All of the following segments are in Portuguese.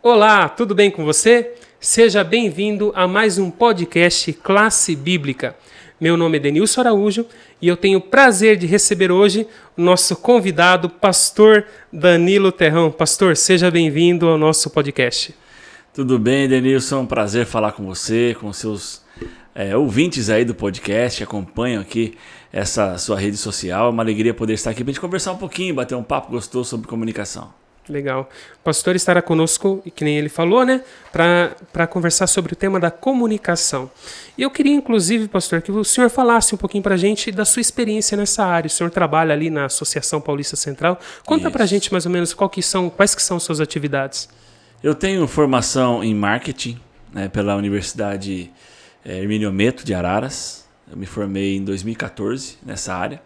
Olá, tudo bem com você? Seja bem-vindo a mais um podcast Classe Bíblica. Meu nome é Denilson Araújo e eu tenho o prazer de receber hoje o nosso convidado, pastor Danilo Terrão. Pastor, seja bem-vindo ao nosso podcast. Tudo bem, Denilson? Prazer falar com você, com seus ouvintes aí do podcast, acompanham aqui essa sua rede social. É uma alegria poder estar aqui para a gente conversar um pouquinho, bater um papo gostoso sobre comunicação. Legal. O pastor estará conosco, que nem ele falou, né, para conversar sobre o tema da comunicação. E eu queria, inclusive, pastor, que o senhor falasse um pouquinho para a gente da sua experiência nessa área. O senhor trabalha ali na Associação Paulista Central. Conta para a gente mais ou menos quais que são suas atividades. Eu tenho formação em marketing, né, pela Universidade Hermínio Ometo de Araras. Eu me formei em 2014 nessa área.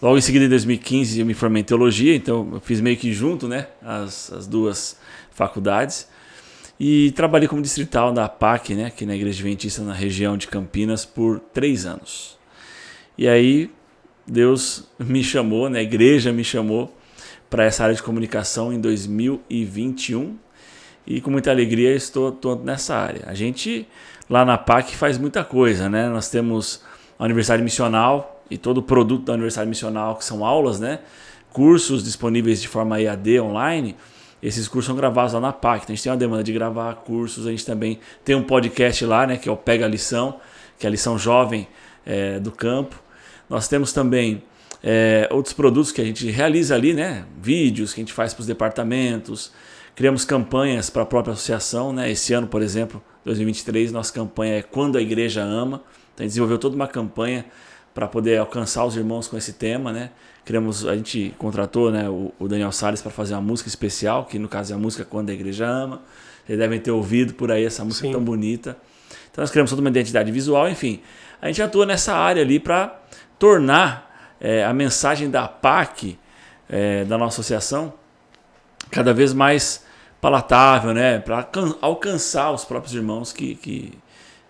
Logo em seguida, em 2015, eu me formei em teologia, então eu fiz meio que junto, né, as duas faculdades. E trabalhei como distrital da APAC, né, aqui na Igreja Adventista na região de Campinas, por 3 anos. E aí Deus me chamou, né, a igreja me chamou para essa área de comunicação em 2021. E com muita alegria estou nessa área. A gente lá na APAC faz muita coisa, né? Nós temos a Universidade Missional, e todo o produto da Universidade Missional, que são aulas, né? Cursos disponíveis de forma EAD online. Esses cursos são gravados lá na PAC. Então a gente tem uma demanda de gravar cursos. A gente também tem um podcast lá, né? Que é o Pega a Lição, que é a lição jovem do campo. Nós temos também outros produtos que a gente realiza ali, né? Vídeos que a gente faz para os departamentos. Criamos campanhas para a própria associação, né? Esse ano, por exemplo, 2023, nossa campanha é Quando a Igreja Ama. Então a gente desenvolveu toda uma campanha para poder alcançar os irmãos com esse tema, né? A gente contratou, né, o Daniel Salles para fazer uma música especial, que no caso é a música Quando a Igreja Ama. Vocês devem ter ouvido por aí essa música. Sim. Tão bonita. Então nós criamos toda uma identidade visual, enfim. A gente atua nessa área ali para tornar a mensagem da PAC, da nossa associação, cada vez mais palatável, né? Para alcançar os próprios irmãos que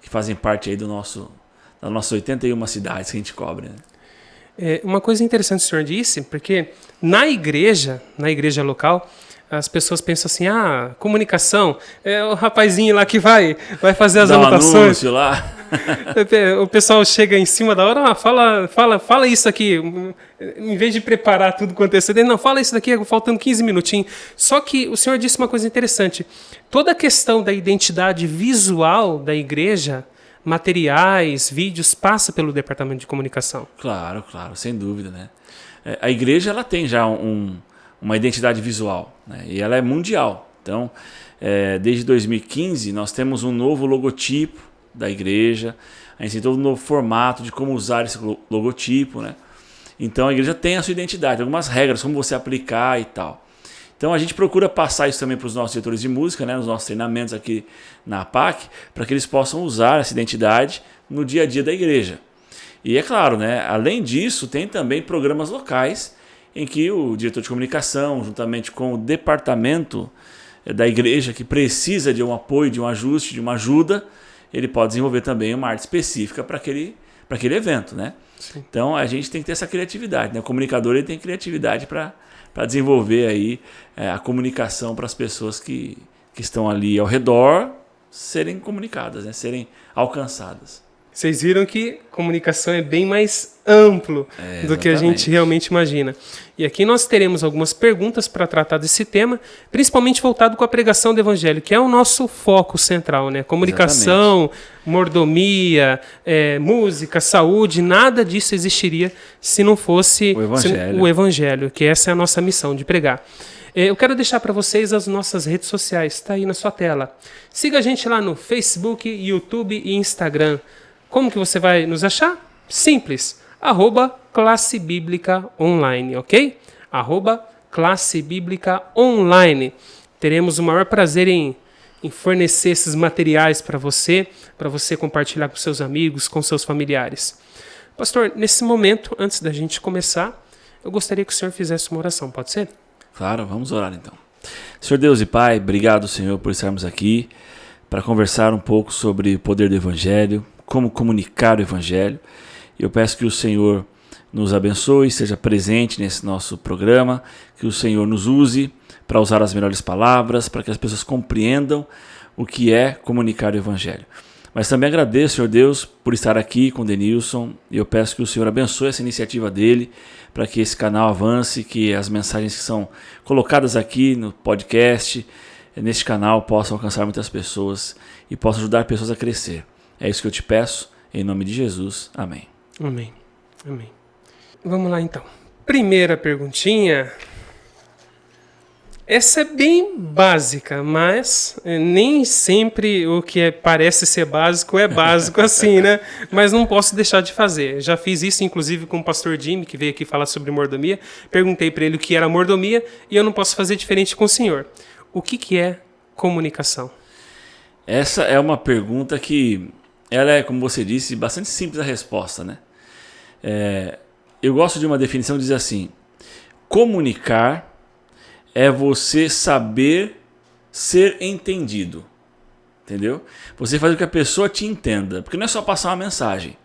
fazem parte aí das nossas 81 cidades que a gente cobre, né? Uma coisa interessante que o senhor disse, porque na igreja local, as pessoas pensam assim, comunicação, é o rapazinho lá que vai fazer as anotações. Um anúncio lá. O pessoal chega em cima da hora, fala isso aqui, em vez de preparar tudo com antecedência, não, fala isso daqui, faltando 15 minutinhos. Só que o senhor disse uma coisa interessante, toda a questão da identidade visual da igreja, materiais, vídeos, passa pelo departamento de comunicação. Claro, sem dúvida, né? A igreja ela tem já uma identidade visual, né? E ela é mundial. Então, desde 2015, nós temos um novo logotipo da igreja, a gente tem todo um novo formato de como usar esse logotipo, né? Então, a igreja tem a sua identidade, algumas regras, como você aplicar e tal. Então a gente procura passar isso também para os nossos diretores de música, né, nos nossos treinamentos aqui na APAC, para que eles possam usar essa identidade no dia a dia da igreja. E é claro, né, além disso, tem também programas locais em que o diretor de comunicação, juntamente com o departamento da igreja que precisa de um apoio, de um ajuste, de uma ajuda, ele pode desenvolver também uma arte específica para aquele evento, né? Sim. Então a gente tem que ter essa criatividade, né? O comunicador ele tem criatividade para desenvolver aí a comunicação para as pessoas que estão ali ao redor serem comunicadas, né? Serem alcançadas. Vocês viram que comunicação é bem mais amplo do que a gente realmente imagina. E aqui nós teremos algumas perguntas para tratar desse tema, principalmente voltado com a pregação do Evangelho, que é o nosso foco central, né? Comunicação, mordomia, música, saúde, nada disso existiria se não fosse o Evangelho, que essa é a nossa missão de pregar. Eu quero deixar para vocês as nossas redes sociais, está aí na sua tela. Siga a gente lá no Facebook, YouTube e Instagram. Como que você vai nos achar? Simples, @Classe Bíblica Online, ok? @Classe Bíblica Online. Teremos o maior prazer em fornecer esses materiais para você compartilhar com seus amigos, com seus familiares. Pastor, nesse momento, antes da gente começar, eu gostaria que o senhor fizesse uma oração, pode ser? Claro, vamos orar então. Senhor Deus e Pai, obrigado, Senhor, por estarmos aqui para conversar um pouco sobre o poder do Evangelho, como comunicar o Evangelho. Eu peço que o Senhor nos abençoe, seja presente nesse nosso programa, que o Senhor nos use para usar as melhores palavras, para que as pessoas compreendam o que é comunicar o Evangelho. Mas também agradeço, Senhor Deus, por estar aqui com o Denilson, e eu peço que o Senhor abençoe essa iniciativa dele, para que esse canal avance, que as mensagens que são colocadas aqui no podcast, neste canal, possam alcançar muitas pessoas e possam ajudar pessoas a crescer. É isso que eu te peço, em nome de Jesus. Amém. Amém. Amém. Vamos lá então. Primeira perguntinha. Essa é bem básica, mas nem sempre o que parece ser básico é básico assim, né? Mas não posso deixar de fazer. Já fiz isso, inclusive, com o pastor Jimmy, que veio aqui falar sobre mordomia. Perguntei para ele o que era mordomia e eu não posso fazer diferente com o senhor. O que é comunicação? Essa é uma pergunta que ela é, como você disse, bastante simples a resposta, né? Eu gosto de uma definição que diz assim: comunicar é você saber ser entendido, entendeu? Você faz com que a pessoa te entenda, porque não é só passar uma mensagem.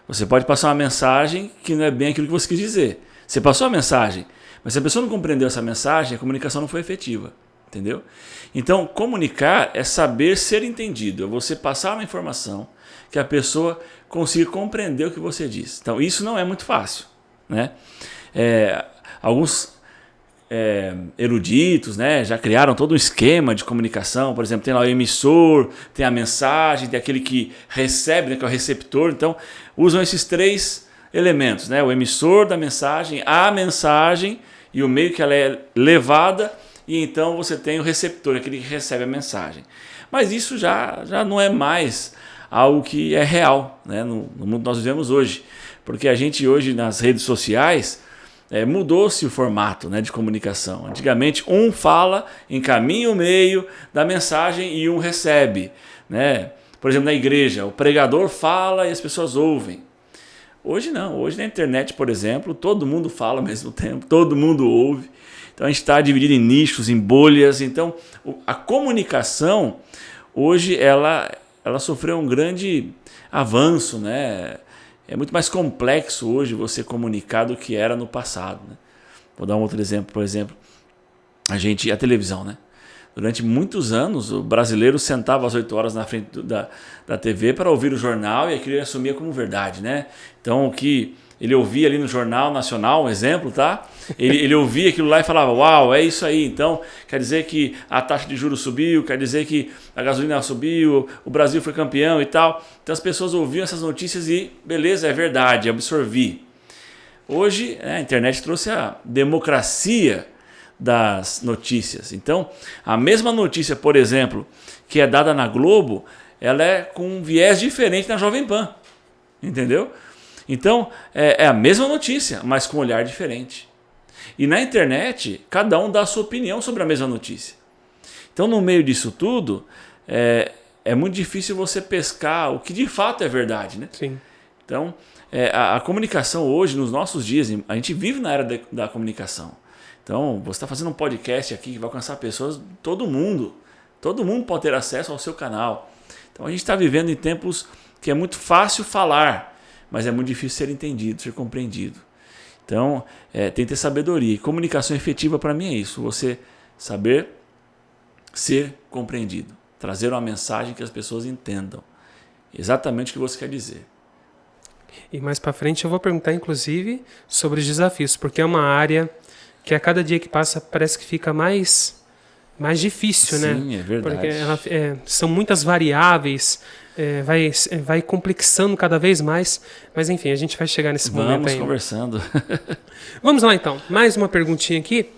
Você pode passar uma mensagem que não é bem aquilo que você quis dizer. Você passou a mensagem, mas se a pessoa não compreendeu essa mensagem, a comunicação não foi efetiva, entendeu? Então, comunicar é saber ser entendido, é você passar uma informação que a pessoa consiga compreender o que você diz. Então, isso não é muito fácil, né? Alguns eruditos, né, já criaram todo um esquema de comunicação. Por exemplo, tem lá o emissor, tem a mensagem, tem aquele que recebe, né, que é o receptor. Então, usam esses três elementos, né, o emissor da mensagem, a mensagem e o meio que ela é levada, e então você tem o receptor, aquele que recebe a mensagem. Mas isso já não é mais algo que é real, né, no mundo que nós vivemos hoje, porque a gente hoje nas redes sociais mudou-se o formato, né, de comunicação. Antigamente um fala, encaminha o meio da mensagem e um recebe, né? Por exemplo, na igreja, o pregador fala e as pessoas ouvem. Hoje não, hoje na internet, por exemplo, todo mundo fala ao mesmo tempo, todo mundo ouve. Então a gente está dividido em nichos, em bolhas. Então a comunicação hoje ela sofreu um grande avanço, né? É muito mais complexo hoje você comunicar do que era no passado, né? Vou dar um outro exemplo, por exemplo, a televisão, né? Durante muitos anos, o brasileiro sentava às 8 horas na frente da TV para ouvir o jornal e aquilo ele assumia como verdade, né? Então, o que ele ouvia ali no Jornal Nacional, um exemplo, tá? Ele ouvia aquilo lá e falava: uau, é isso aí. Então, quer dizer que a taxa de juros subiu, quer dizer que a gasolina subiu, o Brasil foi campeão e tal. Então, as pessoas ouviam essas notícias e, beleza, é verdade, absorvi. Hoje, a internet trouxe a democracia das notícias. Então, a mesma notícia, por exemplo, que é dada na Globo, ela é com um viés diferente na Jovem Pan, entendeu? Então, é a mesma notícia, mas com um olhar diferente. E na internet, cada um dá a sua opinião sobre a mesma notícia. Então, no meio disso tudo, é muito difícil você pescar o que de fato é verdade, né? Sim. Então, a comunicação hoje, nos nossos dias, a gente vive na era da comunicação. Então, você está fazendo um podcast aqui que vai alcançar pessoas, todo mundo pode ter acesso ao seu canal. Então, a gente está vivendo em tempos que é muito fácil falar, mas é muito difícil ser entendido, ser compreendido. Então, tem que ter sabedoria. E comunicação efetiva para mim é isso, você saber ser compreendido, trazer uma mensagem que as pessoas entendam exatamente o que você quer dizer. E mais para frente eu vou perguntar, inclusive, sobre os desafios, porque é uma área que a cada dia que passa parece que fica mais difícil, né? Sim, é verdade. Porque são muitas variáveis, vai complexando cada vez mais, mas enfim, a gente vai chegar nesse momento aí. Vamos conversando. Vamos lá então, mais uma perguntinha aqui.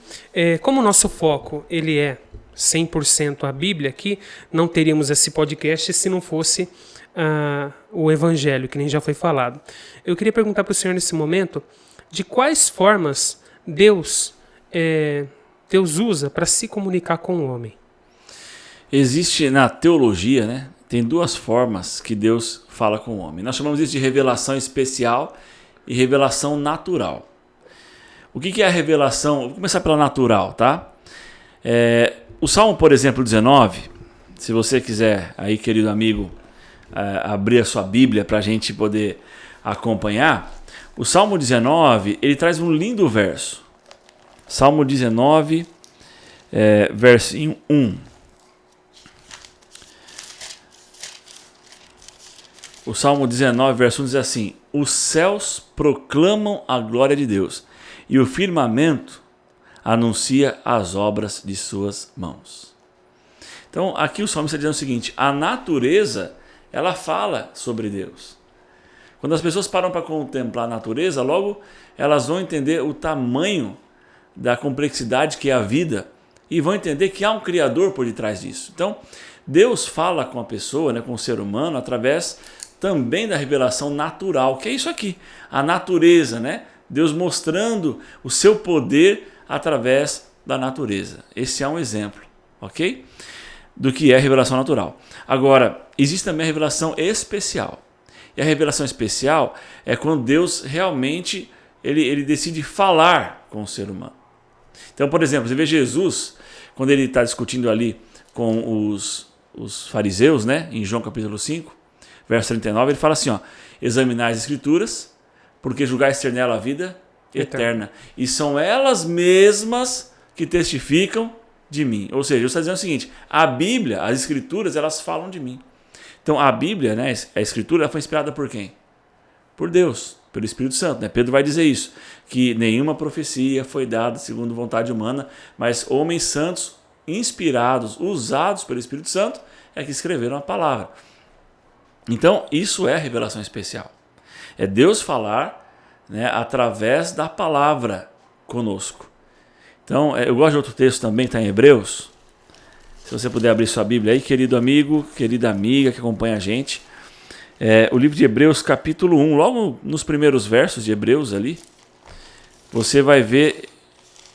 Como o nosso foco ele é 100% a Bíblia aqui, não teríamos esse podcast se não fosse o Evangelho, que nem já foi falado. Eu queria perguntar para o senhor nesse momento, de quais formas Deus usa para se comunicar com o homem? Existe na teologia, né? Tem duas formas que Deus fala com o homem. Nós chamamos isso de revelação especial e revelação natural. O que é a revelação? Vou começar pela natural, tá? O Salmo, por exemplo, 19, se você quiser, aí, querido amigo, abrir a sua Bíblia para a gente poder acompanhar, o Salmo 19, ele traz um lindo verso. Salmo 19, versinho 1. O Salmo 19, verso 1 diz assim: os céus proclamam a glória de Deus, e o firmamento anuncia as obras de suas mãos. Então, aqui o Salmo está dizendo o seguinte: a natureza, ela fala sobre Deus. Quando as pessoas param para contemplar a natureza, logo elas vão entender o tamanho da complexidade que é a vida e vão entender que há um Criador por detrás disso. Então, Deus fala com a pessoa, né, com o ser humano, através também da revelação natural, que é isso aqui, a natureza, né? Deus mostrando o seu poder através da natureza. Esse é um exemplo, ok? Do que é a revelação natural. Agora, existe também a revelação especial. E a revelação especial é quando Deus realmente ele decide falar com o ser humano. Então, por exemplo, você vê Jesus, quando ele está discutindo ali com os fariseus, né, em João capítulo 5, verso 39, ele fala assim, ó: examinai as escrituras, porque julgais ter nela a vida eterna. E são elas mesmas que testificam de mim. Ou seja, ele está dizendo o seguinte: a Bíblia, as escrituras, elas falam de mim. Então a Bíblia, né, a escritura, ela foi inspirada por quem? Por Deus, pelo Espírito Santo, né? Pedro vai dizer isso, que nenhuma profecia foi dada segundo vontade humana, mas homens santos, inspirados, usados pelo Espírito Santo, é que escreveram a palavra. Então, isso é a revelação especial. É Deus falar, né, através da palavra conosco. Então, eu gosto de outro texto também, está em Hebreus. Se você puder abrir sua Bíblia aí, querido amigo, querida amiga que acompanha a gente. O livro de Hebreus, capítulo 1, logo nos primeiros versos de Hebreus ali, você vai ver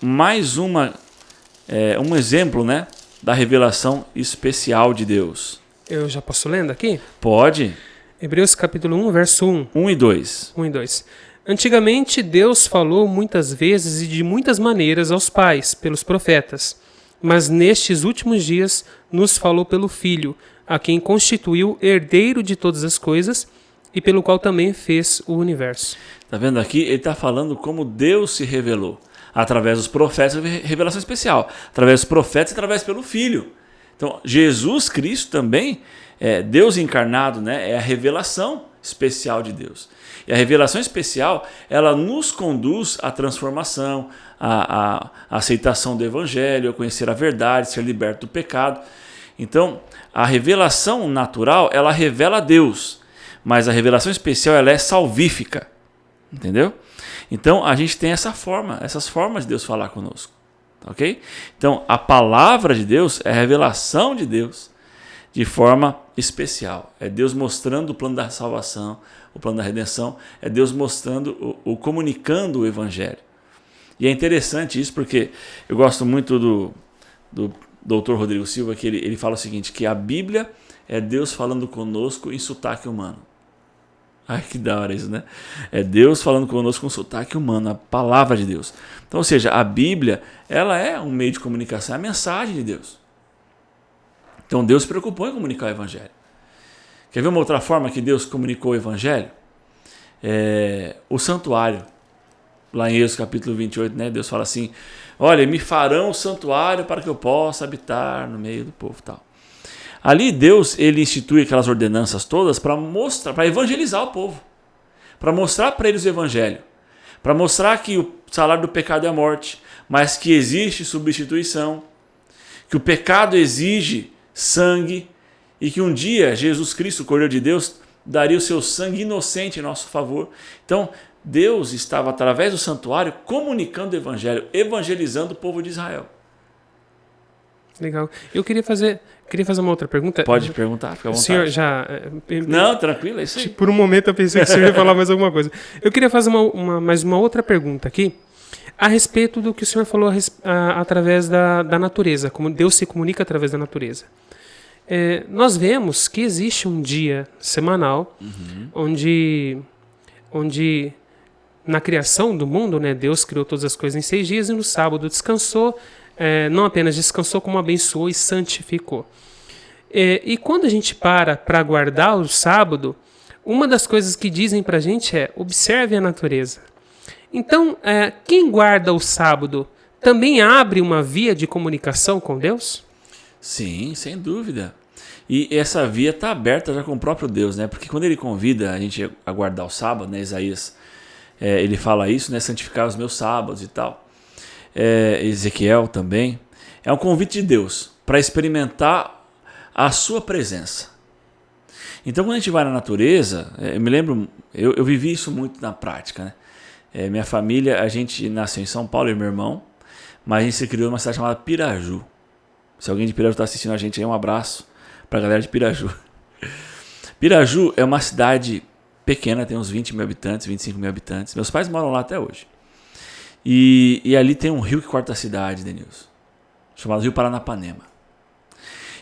mais um exemplo, né, da revelação especial de Deus. Eu já posso lendo aqui? Pode. Hebreus capítulo 1, verso 1. 1 e 2. 1 e 2. Antigamente Deus falou muitas vezes e de muitas maneiras aos pais, pelos profetas, mas nestes últimos dias nos falou pelo Filho, a quem constituiu herdeiro de todas as coisas e pelo qual também fez o universo. Está vendo aqui? Ele está falando como Deus se revelou. Através dos profetas, revelação especial. Através dos profetas e através pelo Filho. Então, Jesus Cristo também, Deus encarnado, né, é a revelação especial de Deus. E a revelação especial, ela nos conduz à transformação, à aceitação do Evangelho, a conhecer a verdade, ser liberto do pecado. Então, a revelação natural, ela revela Deus, mas a revelação especial, ela é salvífica, entendeu? Então, a gente tem essas formas de Deus falar conosco, ok? Então, a palavra de Deus é a revelação de Deus de forma especial. É Deus mostrando o plano da salvação, o plano da redenção, é Deus mostrando, comunicando o Evangelho. E é interessante isso porque eu gosto muito do Dr. Rodrigo Silva, que ele fala o seguinte, que a Bíblia é Deus falando conosco em sotaque humano. Ai, que da hora isso, né? É Deus falando conosco com sotaque humano, a palavra de Deus. Então, ou seja, a Bíblia, ela é um meio de comunicação, é a mensagem de Deus. Então, Deus se preocupou em comunicar o Evangelho. Quer ver uma outra forma que Deus comunicou o Evangelho? O santuário. Lá em Êxodo capítulo 28, né, Deus fala assim: olha, me farão o santuário para que eu possa habitar no meio do povo, tal. Ali Deus, ele institui aquelas ordenanças todas para mostrar, para evangelizar o povo, para mostrar para eles o Evangelho, para mostrar que o salário do pecado é a morte, mas que existe substituição, que o pecado exige sangue e que um dia Jesus Cristo, o Cordeiro de Deus, daria o seu sangue inocente em nosso favor. Então, Deus estava, através do santuário, comunicando o Evangelho, evangelizando o povo de Israel. Legal. Eu queria fazer uma outra pergunta. Pode perguntar, fica à vontade. O senhor já... Não, tranquilo, é isso aí. Por um momento eu pensei que o senhor ia falar mais alguma coisa. Eu queria fazer mais uma outra pergunta aqui, a respeito do que o senhor falou através da natureza, como Deus se comunica através da natureza. Nós vemos que existe um dia semanal, onde na criação do mundo, né, Deus criou todas as coisas em 6 dias e no sábado descansou, não apenas descansou, como abençoou e santificou. E quando a gente para guardar o sábado, uma das coisas que dizem para a gente é: observe a natureza. Então, quem guarda o sábado também abre uma via de comunicação com Deus? Sim, sem dúvida. E essa via está aberta já com o próprio Deus, né? Porque quando ele convida a gente a guardar o sábado, né? Isaías, ele fala isso, né? Santificar os meus sábados e tal. Ezequiel também. É um convite de Deus para experimentar a sua presença. Então, quando a gente vai na natureza, eu me lembro, eu vivi isso muito na prática, né? Minha família, a gente nasceu em São Paulo, eu e meu irmão, mas a gente se criou numa cidade chamada Piraju. Se alguém de Piraju está assistindo a gente aí, um abraço para a galera de Piraju. Piraju é uma cidade pequena, tem uns 20 mil habitantes, 25 mil habitantes. Meus pais moram lá até hoje. E ali tem um rio que corta a cidade, Denilson, chamado Rio Paranapanema.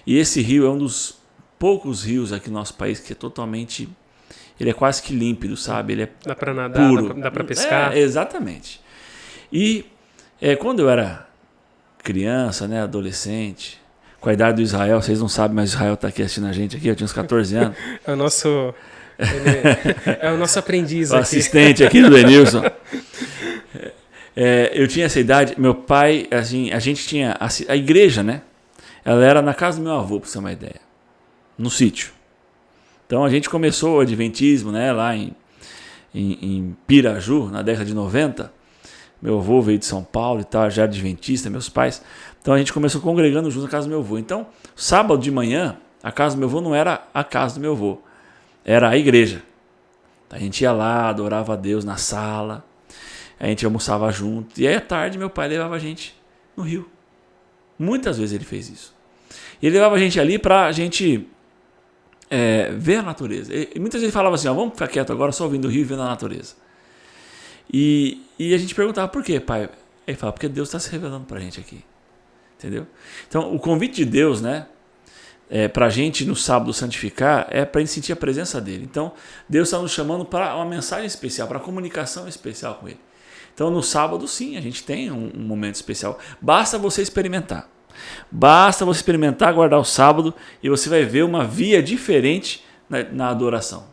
E esse rio é um dos poucos rios aqui no nosso país que é totalmente... Ele é quase que límpido, sabe? Ele é dá para nadar, puro. Dá para pescar. Exatamente. E quando eu era criança, né, adolescente, com a idade do Israel, vocês não sabem, mas o Israel está aqui assistindo a gente aqui, eu tinha uns 14 anos. É o nosso aprendiz o aqui. Assistente aqui do Denilson. Eu tinha essa idade, meu pai, assim, a gente tinha a igreja, né? Ela era na casa do meu avô, para você ter uma ideia, no sítio. Então a gente começou o adventismo, né, lá em Piraju, na década de 90. Meu avô veio de São Paulo e tal, já adventista, meus pais. Então a gente começou congregando junto na casa do meu avô. Então, sábado de manhã, a casa do meu avô não era a casa do meu avô, era a igreja. A gente ia lá, adorava a Deus na sala, a gente almoçava junto. E aí à tarde meu pai levava a gente no rio. Muitas vezes ele fez isso. E ele levava a gente ali para a gente ver a natureza. E muitas vezes ele falava assim, vamos ficar quieto agora, só ouvindo o rio e vendo a natureza. E a gente perguntava, por quê, pai? Ele falava, porque Deus está se revelando para a gente aqui. Entendeu? Então, o convite de Deus, né, para a gente no sábado santificar, é para a gente sentir a presença dele. Então, Deus está nos chamando para uma mensagem especial, para uma comunicação especial com ele. Então, no sábado, sim, a gente tem um momento especial. Basta você experimentar. Basta você experimentar guardar o sábado e você vai ver uma via diferente na adoração.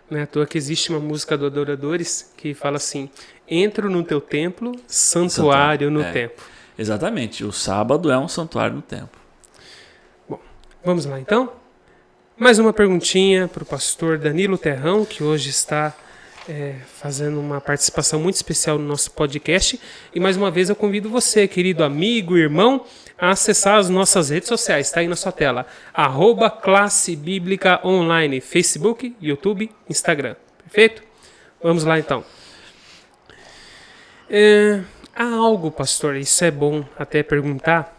Não é à toa que existe uma música do Adoradores que fala assim, entro no teu templo, santuário no templo. Exatamente, o sábado é um santuário no templo. Bom, vamos lá então? Mais uma perguntinha para o pastor Danilo Terrão, que hoje está fazendo uma participação muito especial no nosso podcast. E mais uma vez eu convido você, querido amigo, irmão, a acessar as nossas redes sociais. Está aí na sua tela. @Classe Bíblica Online. Facebook, YouTube, Instagram. Perfeito? Vamos lá então. Há algo, pastor, isso é bom até perguntar,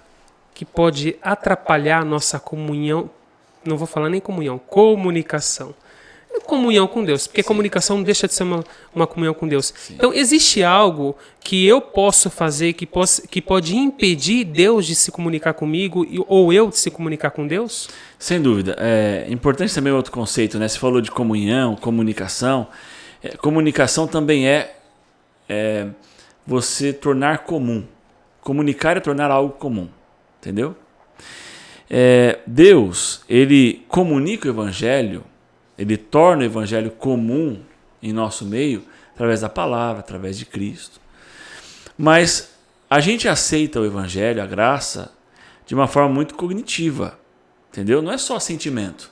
que pode atrapalhar a nossa comunhão, não vou falar nem comunhão, comunicação. Comunhão com Deus, porque comunicação não deixa de ser uma comunhão com Deus. Sim. Então, existe algo que eu posso fazer que pode impedir Deus de se comunicar comigo ou eu de se comunicar com Deus? Sem dúvida. É importante também outro conceito, né? Você falou de comunhão, comunicação. Comunicação também é você tornar comum. Comunicar é tornar algo comum. Entendeu? Deus, ele comunica o evangelho, ele torna o evangelho comum em nosso meio através da palavra, através de Cristo. Mas a gente aceita o evangelho, a graça, de uma forma muito cognitiva, entendeu? Não é só sentimento,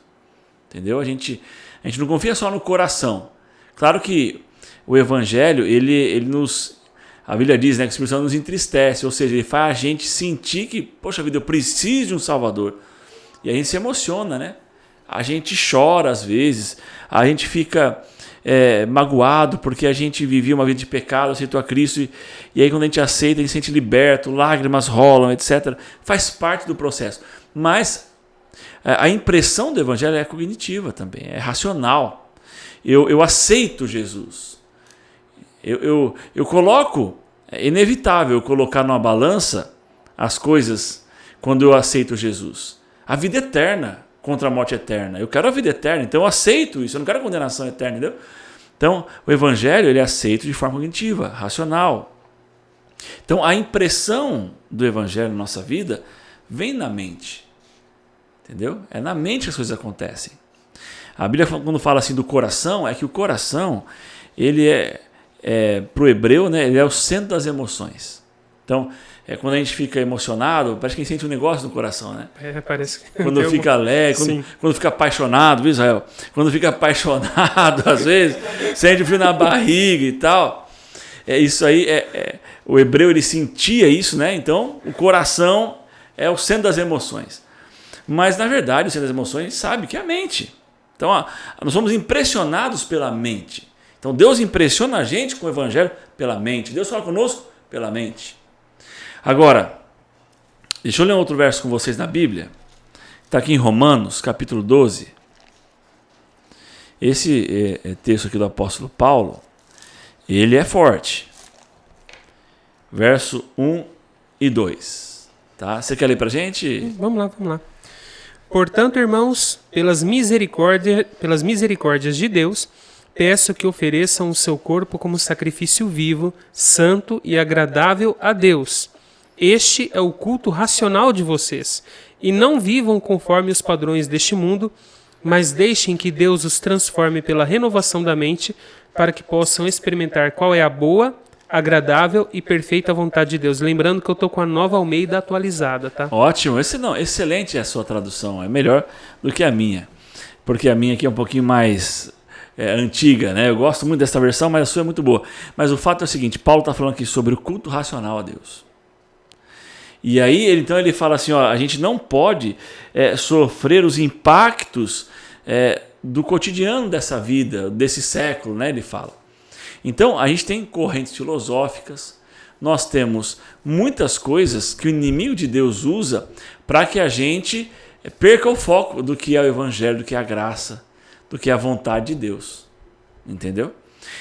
entendeu? A gente não confia só no coração. Claro que o evangelho, ele nos... A Bíblia diz, né, que o Espírito Santo nos entristece, ou seja, ele faz a gente sentir que, poxa vida, eu preciso de um Salvador. E a gente se emociona, né? A gente chora às vezes, a gente fica magoado porque a gente vivia uma vida de pecado, aceitou a Cristo, e aí quando a gente aceita, a gente se sente liberto, lágrimas rolam, etc. Faz parte do processo. Mas a impressão do evangelho é cognitiva também, é racional. Eu aceito Jesus. Eu coloco, é inevitável eu colocar numa balança as coisas quando eu aceito Jesus. A vida eterna contra a morte eterna. Eu quero a vida eterna, então eu aceito isso, eu não quero a condenação eterna, entendeu? Então, o evangelho ele é aceito de forma cognitiva, racional. Então, a impressão do evangelho na nossa vida vem na mente, entendeu? É na mente que as coisas acontecem. A Bíblia, quando fala assim do coração, é que o coração, ele para o hebreu, né, ele é o centro das emoções. Então, quando a gente fica emocionado, parece que a gente sente um negócio no coração, né? Parece que quando fica alegre, quando fica apaixonado, viu, Israel? Quando fica apaixonado, às vezes, sente frio na barriga e tal. Isso aí, o hebreu ele sentia isso, né? Então, o coração é o centro das emoções. Mas, na verdade, o centro das emoções sabe que é a mente. Então, nós somos impressionados pela mente. Então, Deus impressiona a gente com o evangelho pela mente. Deus fala conosco pela mente. Agora, deixa eu ler um outro verso com vocês na Bíblia. Está aqui em Romanos, capítulo 12. Esse texto aqui do apóstolo Paulo, ele é forte. Verso 1 e 2. Tá? Você quer ler para a gente? Vamos lá. Portanto, irmãos, pelas misericórdias de Deus, peço que ofereçam o seu corpo como sacrifício vivo, santo e agradável a Deus. Este é o culto racional de vocês. E não vivam conforme os padrões deste mundo, mas deixem que Deus os transforme pela renovação da mente, para que possam experimentar qual é a boa, agradável e perfeita vontade de Deus. Lembrando que eu estou com a Nova Almeida atualizada, tá? Ótimo, excelente a sua tradução. É melhor do que a minha. Porque a minha aqui é um pouquinho mais antiga, né? Eu gosto muito dessa versão, mas a sua é muito boa. Mas o fato é o seguinte, Paulo está falando aqui sobre o culto racional a Deus. E aí, então ele fala assim, ó, a gente não pode sofrer os impactos do cotidiano dessa vida, desse século, né? Ele fala. Então, a gente tem correntes filosóficas, nós temos muitas coisas que o inimigo de Deus usa para que a gente perca o foco do que é o evangelho, do que é a graça, do que é a vontade de Deus. Entendeu?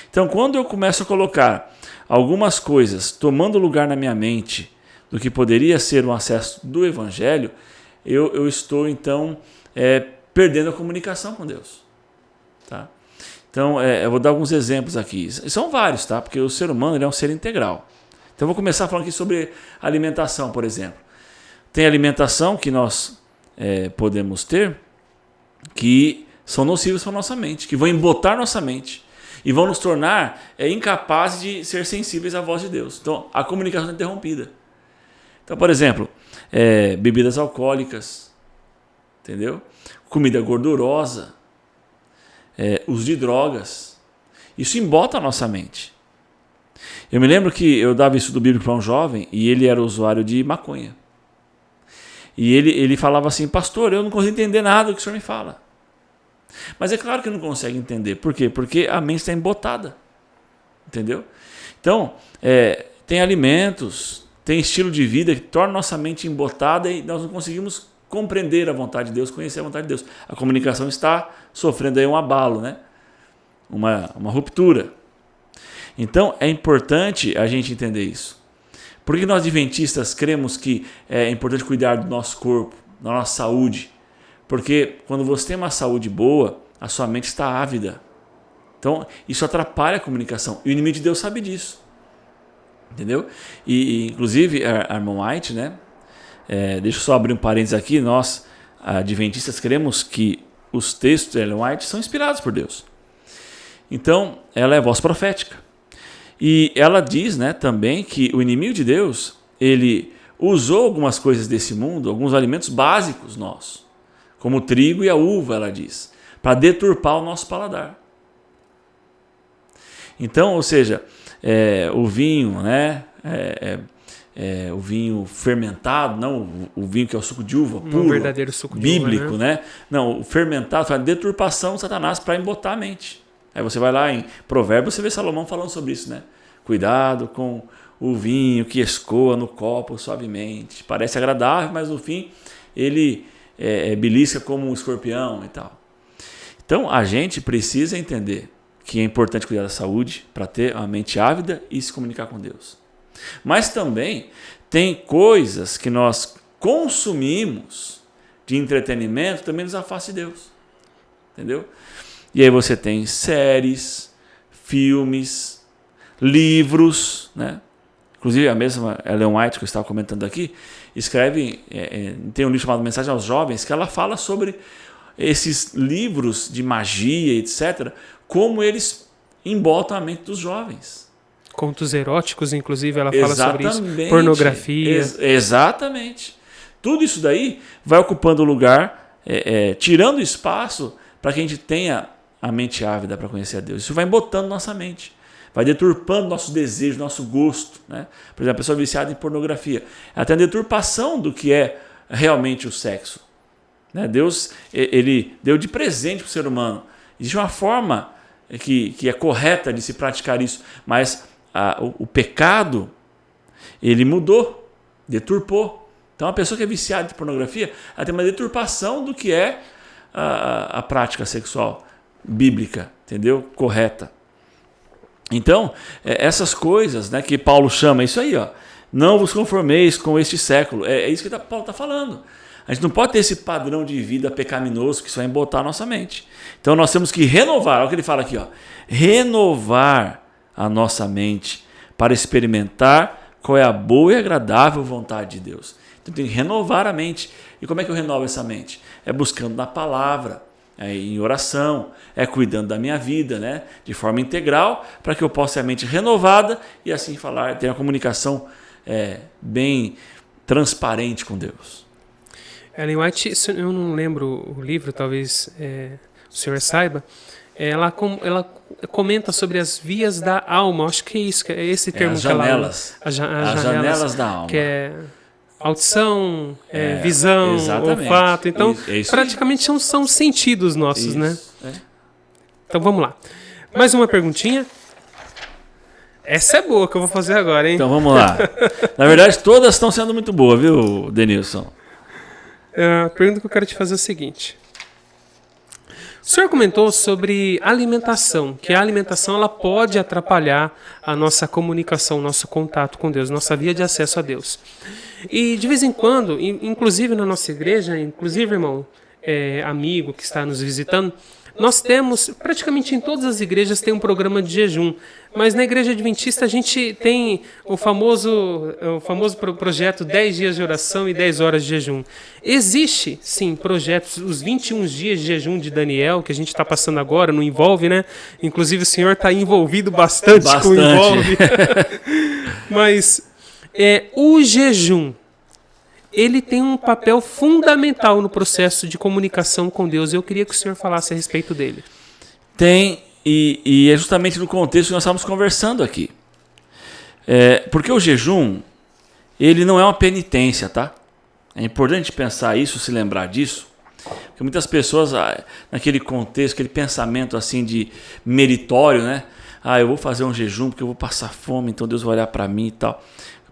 Então, quando eu começo a colocar algumas coisas tomando lugar na minha mente do que poderia ser um acesso do evangelho, eu estou, então, perdendo a comunicação com Deus. Tá? Então, eu vou dar alguns exemplos aqui. São vários, tá? Porque o ser humano ele é um ser integral. Então, eu vou começar falando aqui sobre alimentação, por exemplo. Tem alimentação que nós podemos ter que são nocivos para a nossa mente, que vão embotar nossa mente e vão nos tornar incapazes de ser sensíveis à voz de Deus. Então, a comunicação é interrompida. Então, por exemplo, bebidas alcoólicas, entendeu? Comida gordurosa, uso de drogas. Isso embota a nossa mente. Eu me lembro que eu dava estudo bíblico para um jovem e ele era usuário de maconha. E ele falava assim, pastor, eu não consigo entender nada do que o senhor me fala. Mas é claro que não consegue entender. Por quê? Porque a mente está embotada. Entendeu? Então, tem alimentos, tem estilo de vida que torna nossa mente embotada e nós não conseguimos compreender a vontade de Deus, conhecer a vontade de Deus. A comunicação está sofrendo aí um abalo, né? Uma ruptura. Então, é importante a gente entender isso. Por que nós adventistas cremos que é importante cuidar do nosso corpo, da nossa saúde? Porque quando você tem uma saúde boa, a sua mente está ávida. Então, isso atrapalha a comunicação. E o inimigo de Deus sabe disso. Entendeu? E inclusive, a irmã White, né? Deixa eu só abrir um parênteses aqui. Nós, adventistas, cremos que os textos de Ellen White são inspirados por Deus. Então, ela é voz profética. E ela diz, né, também que o inimigo de Deus, ele usou algumas coisas desse mundo, alguns alimentos básicos nossos, como o trigo e a uva, ela diz, para deturpar o nosso paladar. Então, ou seja, o vinho, né, o vinho fermentado, não o vinho que é o suco de uva puro, um verdadeiro suco de bíblico, uva, né? Não, o fermentado faz deturpação de Satanás para embotar a mente. Aí você vai lá em Provérbios, você vê Salomão falando sobre isso, né? Cuidado com o vinho que escoa no copo suavemente. Parece agradável, mas no fim ele belisca como um escorpião e tal. Então a gente precisa entender que é importante cuidar da saúde para ter uma mente ávida e se comunicar com Deus. Mas também tem coisas que nós consumimos de entretenimento também nos afasta de Deus. Entendeu? E aí você tem séries, filmes, livros, né? Inclusive a mesma Ellen White que eu estava comentando aqui, escreve, tem um livro chamado Mensagem aos Jovens, que ela fala sobre esses livros de magia, etc., como eles embotam a mente dos jovens. Contos eróticos, inclusive, ela fala sobre isso. Pornografia. Exatamente. Tudo isso daí vai ocupando lugar, tirando espaço para que a gente tenha a mente ávida para conhecer a Deus. Isso vai embotando nossa mente. Vai deturpando nosso desejo, nosso gosto. Né? Por exemplo, a pessoa viciada em pornografia. Ela tem a deturpação do que é realmente o sexo. Né? Deus ele deu de presente para o ser humano. Existe uma forma que é correta de se praticar isso, mas o pecado, ele mudou, deturpou. Então, a pessoa que é viciada em pornografia, ela tem uma deturpação do que é a prática sexual bíblica, entendeu? Correta. Então, essas coisas, né, que Paulo chama, isso aí, ó, não vos conformeis com este século. É isso que Paulo está falando. A gente não pode ter esse padrão de vida pecaminoso que isso vai embotar a nossa mente. Então, nós temos que renovar, olha o que ele fala aqui, ó, renovar a nossa mente para experimentar qual é a boa e agradável vontade de Deus. Então, tem que renovar a mente. E como é que eu renovo essa mente? É buscando na palavra, em oração, cuidando da minha vida, né, de forma integral, para que eu possa ter a mente renovada e assim falar, ter uma comunicação bem transparente com Deus. Ellen White, eu não lembro o livro, talvez o senhor saiba, ela comenta sobre as vias da alma, acho que é isso, que é esse termo as que ela janelas. As janelas da alma. Que é audição, visão, exatamente. olfato. Então, isso praticamente são sentidos nossos, isso, né? Então, vamos lá. Mais uma perguntinha. Essa é boa que eu vou fazer agora, hein? Então, vamos lá. Na verdade, todas estão sendo muito boas, viu, Denilson? A pergunta que eu quero te fazer é o seguinte. O senhor comentou sobre alimentação, que a alimentação ela pode atrapalhar a nossa comunicação, nosso contato com Deus, nossa via de acesso a Deus. E de vez em quando, inclusive na nossa igreja, inclusive, irmão, amigo que está nos visitando, nós temos, praticamente em todas as igrejas tem um programa de jejum, mas na igreja adventista a gente tem o famoso projeto 10 dias de oração e 10 horas de jejum. Existe, sim, projetos, os 21 dias de jejum de Daniel, que a gente está passando agora, não envolve, né? Inclusive o senhor está envolvido bastante com o envolve. Mas o jejum, ele tem um papel fundamental no processo de comunicação com Deus. Eu queria que o senhor falasse a respeito dele. Tem, e é justamente no contexto que nós estamos conversando aqui. Porque o jejum, ele não é uma penitência, tá? É importante pensar isso, se lembrar disso. Porque muitas pessoas, naquele contexto, aquele pensamento assim de meritório, né? Eu vou fazer um jejum porque eu vou passar fome, então Deus vai olhar para mim e tal.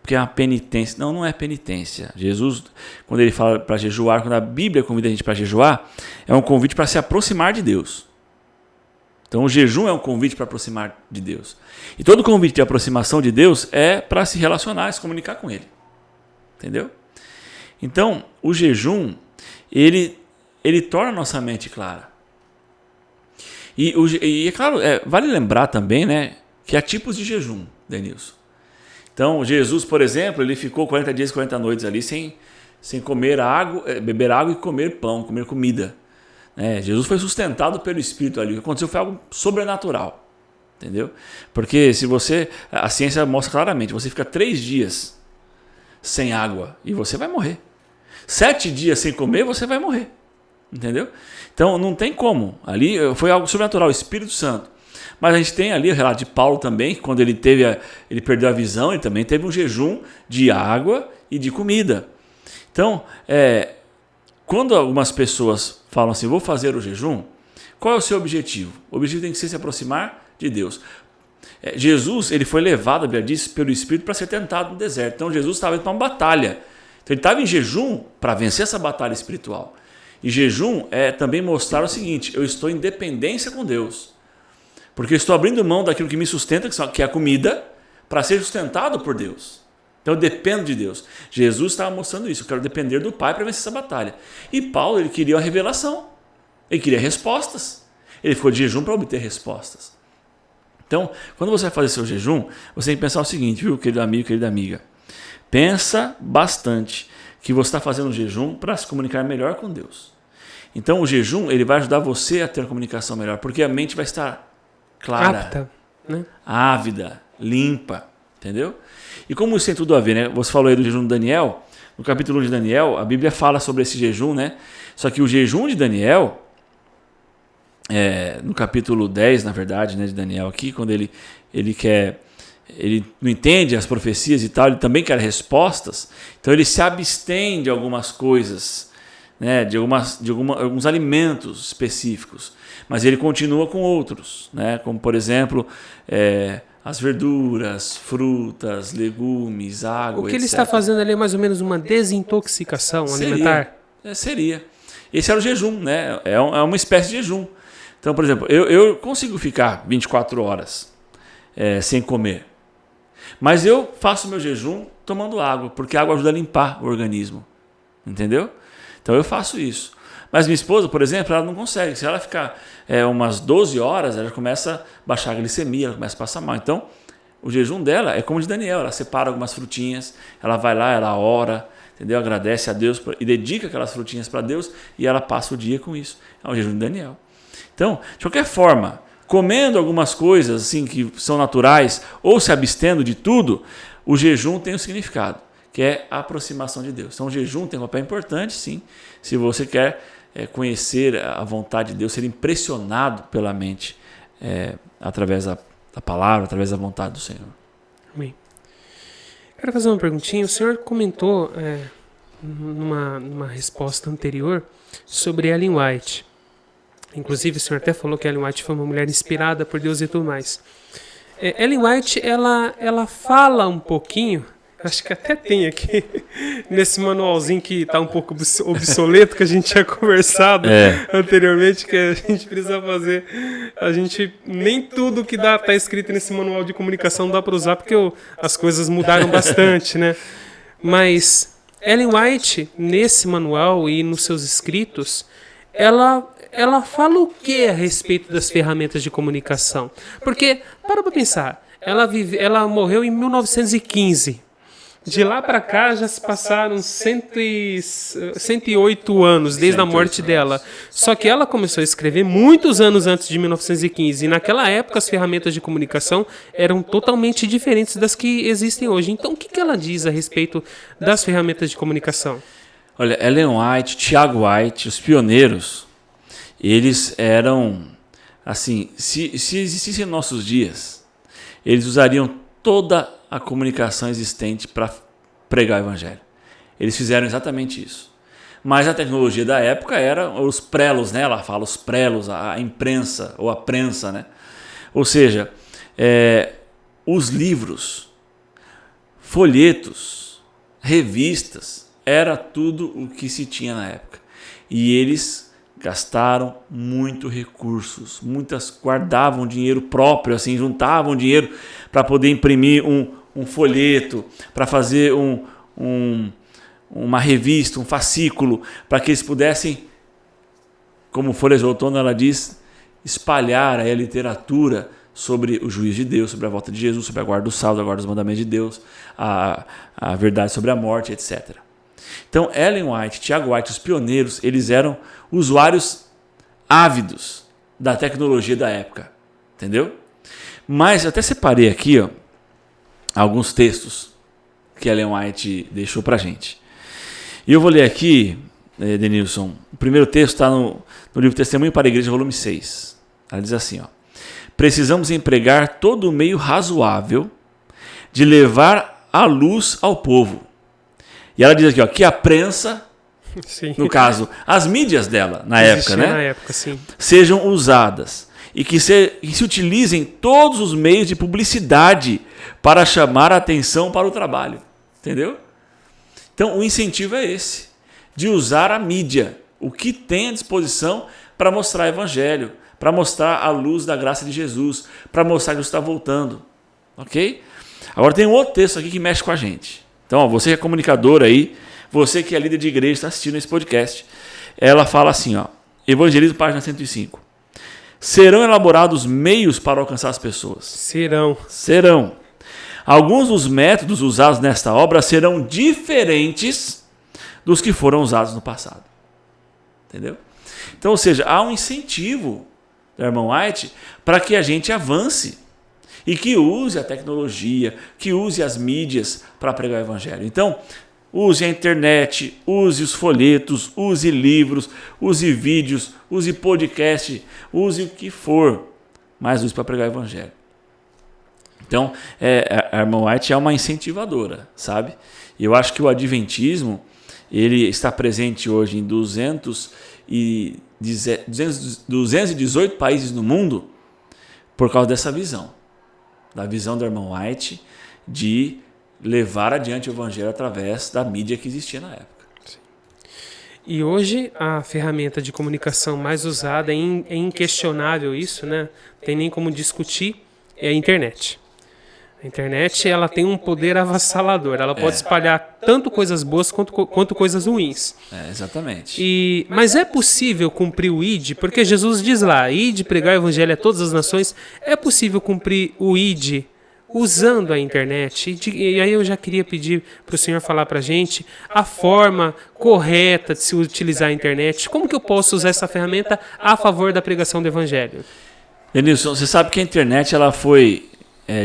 Porque é uma penitência. Não, não é penitência. Jesus, quando ele fala para jejuar, quando a Bíblia convida a gente para jejuar, é um convite para se aproximar de Deus. Então o jejum é um convite para aproximar de Deus. E todo convite de aproximação de Deus é para se relacionar, se comunicar com Ele. Entendeu? Então, o jejum, ele torna a nossa mente clara. E é claro, vale lembrar também, né, que há tipos de jejum, Denilson. Então, Jesus, por exemplo, ele ficou 40 dias e 40 noites ali sem comer água, beber água e comer pão, comer comida. Jesus foi sustentado pelo Espírito ali. O que aconteceu foi algo sobrenatural. Entendeu? Porque a ciência mostra claramente, você fica 3 dias sem água e você vai morrer. 7 dias sem comer, você vai morrer. Entendeu? Então, não tem como. Ali foi algo sobrenatural, o Espírito Santo. Mas a gente tem ali o relato de Paulo também, que quando ele perdeu a visão, ele também teve um jejum de água e de comida. Então, quando algumas pessoas falam assim, vou fazer o jejum, qual é o seu objetivo? O objetivo tem que ser se aproximar de Deus. Jesus, ele foi levado, a Bíblia diz, pelo Espírito para ser tentado no deserto. Então, Jesus estava indo para uma batalha. Então, ele estava em jejum para vencer essa batalha espiritual. E jejum é também mostrar o seguinte, eu estou em dependência com Deus. Porque eu estou abrindo mão daquilo que me sustenta, que é a comida, para ser sustentado por Deus. Então eu dependo de Deus. Jesus estava mostrando isso. Eu quero depender do Pai para vencer essa batalha. E Paulo, ele queria uma revelação. Ele queria respostas. Ele ficou de jejum para obter respostas. Então, quando você vai fazer seu jejum, você tem que pensar o seguinte, viu, querido amigo, querida amiga. Pensa bastante que você está fazendo um jejum para se comunicar melhor com Deus. Então o jejum, ele vai ajudar você a ter uma comunicação melhor, porque a mente vai estar clara, apta, né? ávida, limpa, entendeu? E como isso tem tudo a ver, né? Você falou aí do jejum de Daniel. No capítulo 1 de Daniel, a Bíblia fala sobre esse jejum, né? Só que o jejum de Daniel, no capítulo 10, na verdade, né, de Daniel aqui, quando ele não entende as profecias e tal, ele também quer respostas, então ele se abstém de algumas coisas, né, de alguns alimentos específicos, mas ele continua com outros, né, como por exemplo as verduras, frutas, legumes, água, O que ele etc. está fazendo ali é mais ou menos uma desintoxicação alimentar? Seria. Esse era o jejum, né? É uma espécie de jejum. Então, por exemplo, eu consigo ficar 24 horas sem comer. Mas eu faço meu jejum tomando água, porque a água ajuda a limpar o organismo. Entendeu? Então eu faço isso. Mas minha esposa, por exemplo, ela não consegue. Se ela ficar umas 12 horas, ela começa a baixar a glicemia, ela começa a passar mal. Então, o jejum dela é como o de Daniel. Ela separa algumas frutinhas, ela vai lá, ela ora, entendeu? Agradece a Deus e dedica aquelas frutinhas para Deus e ela passa o dia com isso. É o jejum de Daniel. Então, de qualquer forma, comendo algumas coisas assim que são naturais ou se abstendo de tudo, o jejum tem um significado, que é a aproximação de Deus. Então, o jejum tem um papel importante, sim, se você quer conhecer a vontade de Deus, ser impressionado pela mente através da palavra, através da vontade do Senhor. Amém. Quero fazer uma perguntinha. O senhor comentou numa resposta anterior sobre Ellen White. Inclusive, o senhor até falou que Ellen White foi uma mulher inspirada por Deus e tudo mais. Ellen White, ela fala um pouquinho, acho que até tem aqui, nesse manualzinho que está um pouco obsoleto, que a gente tinha conversado anteriormente, que a gente precisa fazer. Nem tudo que está escrito nesse manual de comunicação dá para usar, porque as coisas mudaram bastante, né? Mas Ellen White, nesse manual e nos seus escritos, ela fala o que a respeito das ferramentas de comunicação? Porque, para pensar, ela morreu em 1915. De lá para cá já se passaram 108 anos desde a morte dela. Só que ela começou a escrever muitos anos antes de 1915. E naquela época as ferramentas de comunicação eram totalmente diferentes das que existem hoje. Então o que ela diz a respeito das ferramentas de comunicação? Olha, Ellen White, Tiago White, os pioneiros, eles eram, assim, se existissem nossos dias, eles usariam toda a comunicação existente para pregar o evangelho. Eles fizeram exatamente isso. Mas a tecnologia da época era os prelos, né? Ela fala os prelos, a imprensa ou a prensa, né? Ou seja, os livros, folhetos, revistas, era tudo o que se tinha na época. E eles gastaram muito recursos, guardavam dinheiro próprio, assim, juntavam dinheiro para poder imprimir um folheto, para fazer uma revista, um fascículo, para que eles pudessem, como Folhas de Outono ela diz, espalhar a literatura sobre o juízo de Deus, sobre a volta de Jesus, sobre a guarda do sábado, a guarda dos mandamentos de Deus, a verdade sobre a morte, etc. Então, Ellen White, Tiago White, os pioneiros, eles eram usuários ávidos da tecnologia da época, entendeu? Mas eu até separei aqui alguns textos que Ellen White deixou pra gente. E eu vou ler aqui, Denilson, o primeiro texto está no livro Testemunho para a Igreja, volume 6. Ela diz assim, precisamos empregar todo o meio razoável de levar a luz ao povo. E ela diz aqui, que a prensa, sim, no caso, as mídias dela, na época, né? Na época, sim. Sejam usadas e que se utilizem todos os meios de publicidade para chamar a atenção para o trabalho. Entendeu? Então, o incentivo é esse, de usar a mídia, o que tem à disposição para mostrar o evangelho, para mostrar a luz da graça de Jesus, para mostrar que Jesus está voltando. Ok? Agora tem um outro texto aqui que mexe com a gente. Então, você que é comunicador aí, você que é líder de igreja, está assistindo esse podcast, ela fala assim, Evangelismo, página 105. Serão elaborados meios para alcançar as pessoas. Serão. Alguns dos métodos usados nesta obra serão diferentes dos que foram usados no passado. Entendeu? Então, ou seja, há um incentivo do irmão White para que a gente avance e que use a tecnologia, que use as mídias para pregar o evangelho. Então, use a internet, use os folhetos, use livros, use vídeos, use podcast, use o que for, mas use para pregar o evangelho. Então, a irmã White é uma incentivadora, sabe? E eu acho que o adventismo, ele está presente hoje em 218 países no mundo por causa dessa visão. Da visão da irmã White de levar adiante o evangelho através da mídia que existia na época. Sim. E hoje a ferramenta de comunicação mais usada, é inquestionável isso, né? Não tem nem como discutir, é a internet. A internet, ela tem um poder avassalador. Ela pode espalhar tanto coisas boas quanto coisas ruins. Exatamente. Mas é possível cumprir o ID? Porque Jesus diz lá, ID, pregar o evangelho a todas as nações. É possível cumprir o ID usando a internet? E aí eu já queria pedir para o senhor falar para a gente a forma correta de se utilizar a internet. Como que eu posso usar essa ferramenta a favor da pregação do evangelho? Denilson, você sabe que a internet ela foi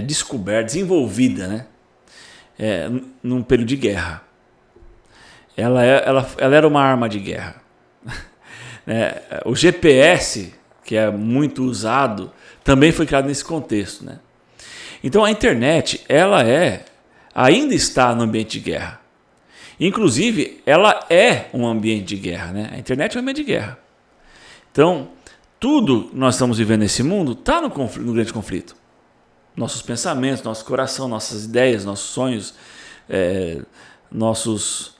descoberta, desenvolvida, né? Num período de guerra. Ela era uma arma de guerra. O GPS, que é muito usado, também foi criado nesse contexto, né? Então a internet, ela ainda está no ambiente de guerra. Inclusive, ela é um ambiente de guerra, né? A internet é um ambiente de guerra. Então, tudo que nós estamos vivendo nesse mundo está no grande conflito. Nossos pensamentos, nosso coração, nossas ideias, nossos sonhos, nossos